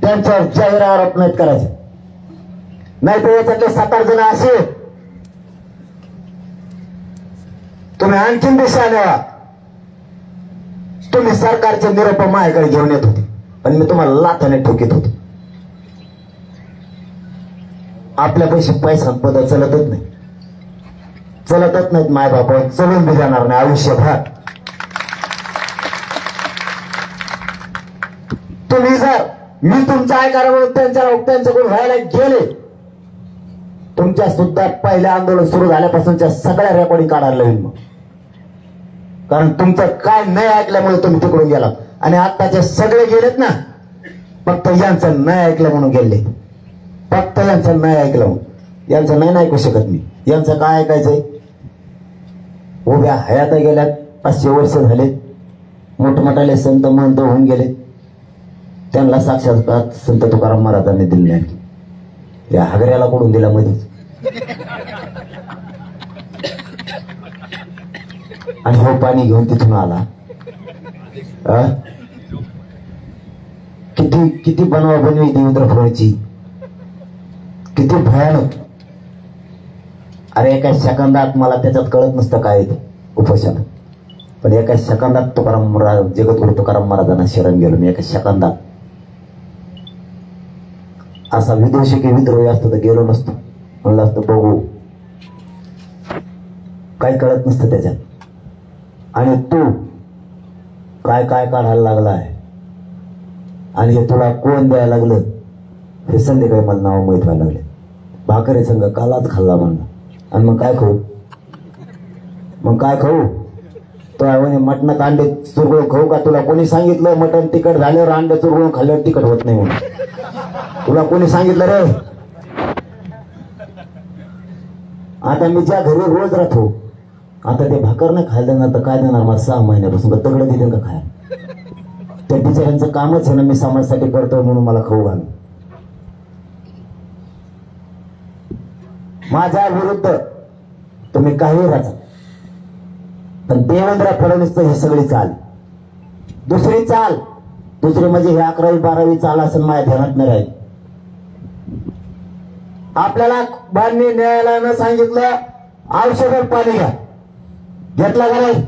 त्यांच्यावर जाहीर आरोप नाहीत करायचे. नाही तर याच्यातले 7-8 जण असे तुम्ही आणखीन दिशा द्या. तुम्ही सरकारचे निरोप माझ्याकडे घेऊन येत होते पण मी तुम्हाला लाथाने ठोकीत होतो. आपल्या पैसा पद चलतच नाही, चलतच नाहीत. माय बापा चलून बी जाणार नाही आयुष्यभर. तुम्ही जर मी तुमचा ऐकायला म्हणून त्यांच्याकडून व्हायला गेले, तुमच्या सुद्धा पहिल्या आंदोलन सुरू झाल्यापासूनच्या सगळ्या रेकॉर्डिंग काढायला लागेल मग. कारण तुमचं काय नाही ऐकल्यामुळे तुम्ही तिकडून गेलात. आणि आत्ताचे सगळे गेलेत ना, फक्त यांचं नाही ऐकलं म्हणून गेले. फक्त यांचं नाही ऐकलं म्हणून. यांचं नाही ऐकू शकत मी. यांचं काय ऐकायचंय? उभ्या हयात गेल्यात, 500 वर्ष झालेत. मोठमोठाले संत महंत होऊन गेले. त्यांना साक्षात संत तुकाराम महाराजांनी दिले नाही. या हागऱ्याला कोडून दिला मध्येच. आणि हो पाणी घेऊन तिथून आला. किती बनवा बनवी देवेंद्र फडणवीसची, किती भयानक. अरे एका सेकंदात मला त्याच्यात कळत नसतं काय उपोषण, पण एका सेकंदात तुकाराम जगद्गुरु तुकाराम महाराजांना शरण गेलो मी. एका सेकंदात असा विदेशी की विद्रोही असतो तर गेलो नसतो. म्हणलं असतं बघू, काही कळत नसतं त्याच्यात. आणि तू काय काय काढायला लागलाय आणि हे तुला कोण द्यायला लागलं हे संध्याकाळी मला नाव माहित व्हायला लागले. भाकरी संघ कालाच खाल्ला म्हणला. आणि मग काय खाऊ? तो म्हणे मटणात अंडे चुरगळून खाऊ का? तुला कोणी सांगितलं मटण तिखट झाल्यावर अंडे चुरगळून खाल्ल्यावर तिखट होत नाही म्हणून? तुला कोणी सांगितलं रे? आता मी ज्या घरी रोज राहतो, आता ते भाकर नाही खायला देणार तर काय देणार? मला 6 महिन्यापासून दगड देते का खायला? त्या बिचाऱ्यांचं कामच आहे ना, मी समाजासाठी करतोय म्हणून मला खाऊ घाल. माझ्या विरुद्ध तुम्ही काही राहा, पण देवेंद्र फडणवीसचं हे सगळी चाल, दुसरी म्हणजे हे 11वी-12वी चाल असं माझ्या ध्यानात नाही राहील. आपल्याला माननीय न्यायालयानं सांगितलं औषधात पाणी घ्या, घेतला का नाही?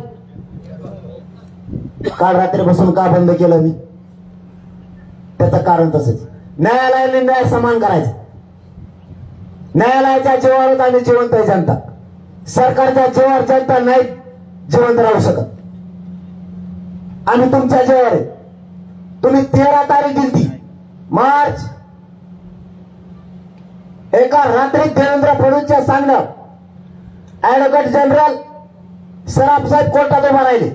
काल रात्रीपासून का बंद केलं मी? त्याचं कारण तसंच. न्यायालयाने न्याय समान करायचा. न्यायालयाच्या जीवावर आम्ही जिवंत आहे जनता. सरकारच्या जीवावर जनता नाही जिवंत राहू शकत. आम्ही तुमच्या जीवावर आहे. तुम्ही 13 तारीख दिली मार्च, एका रात्रीत देवेंद्र फडणवीसच्या सांगण्यात ऍडव्होकेट जनरल सराफ साहेब कोर्टात उभा राहिले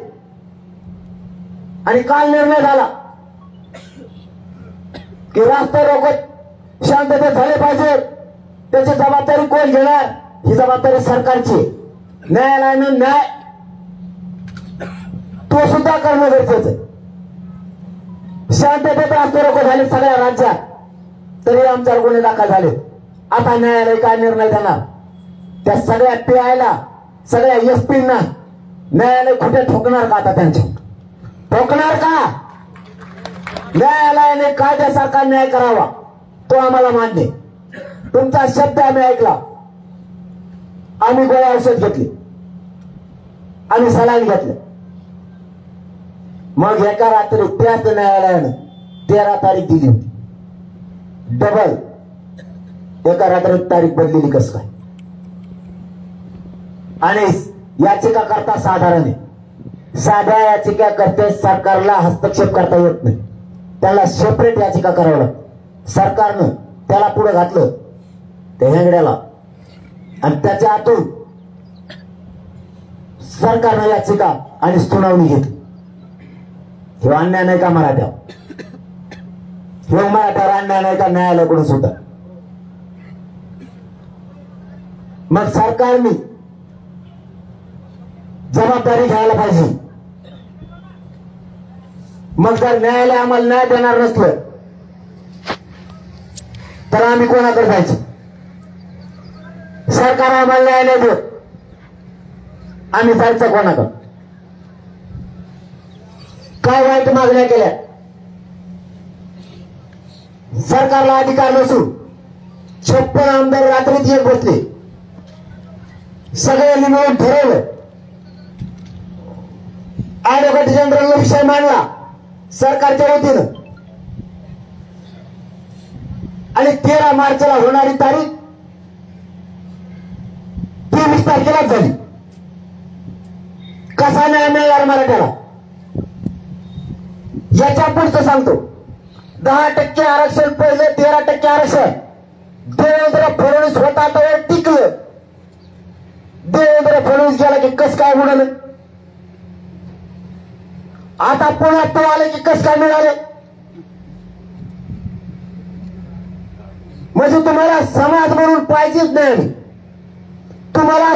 आणि काल निर्णय झाला की रास्ता रोको शांततेत झाले पाहिजे. त्याची जबाबदारी कोण घेणार? ही जबाबदारी सरकारची. न्यायालयाने न्याय तो सुद्धा करणं गरजेचं आहे. शांततेत रास्ता रोको झाले सगळ्या राज्यात, तरी आमच्यावर गुन्हे दाखल झाले. आता न्यायालय काय निर्णय देणार? त्या सगळ्या पीआयला, सगळ्या एसपींना न्यायालय कुठे ठोकणार का? आता त्यांच्या ठोकणार का? न्यायालयाने कायद्यासारखा न्याय करावा, तो आम्हाला मान्य. तुमचा शब्द आम्ही ऐकला. आम्ही गोळ्या औषध घेतली, आम्ही सलाईन घेतले. मग एका रात्री त्याच न्यायालयानं 13 तारीख दिली होती. डबल एका रात्रीत तारीख बदलेली कसं काय? आणि याचिका करता साधारण आहे. साध्या याचिका करते सरकारला हस्तक्षेप करता येत नाही, त्याला सेपरेट याचिका करावं लागतं. सरकारनं त्याला पुढे घातलं त्या हेंगड्याला आणि त्याच्या आतून सरकारनं याचिका आणि सुनावणी घेतली. हे अन्याय नाही का मराठ्यावर? हे मराठ्यावर अन्याय नाही का न्यायालयाकडून सुद्धा? मग सरकारने जबाबदारी घ्यायला पाहिजे. मग जर न्यायालय आम्हाला न्याय देणार नसलं तर आम्ही कोणाकडे जायचं? सरकार आम्हाला न्याय नाही देत, आम्ही जायचं कोणाकडे? काय वाईट मागण्या केल्या? सरकारला अधिकार नसून 56 आमदार रात्रीत येत बसले, सगळ्यांनी मिळून ठरवलं, ऍडव्होकेट जनरलने विषय मांडला सरकारच्या वतीनं आणि 13 मार्चला होणारी तारीख 23 तारखेलाच झाली. कसा न्याय मिळणार मराठ्याला? याच्या पुढचं सांगतो. 10% आरक्षण पहिले 13% आरक्षण देवेंद्र फडणवीस होता तर टिकलं. देवेंद्र फडणवीस गेला की कस काय उडालं? आता पुण्यात तो आले की कस काय मिळाले? म्हणजे तुम्हाला समाज म्हणून पाहिजेच नाही. तुम्हाला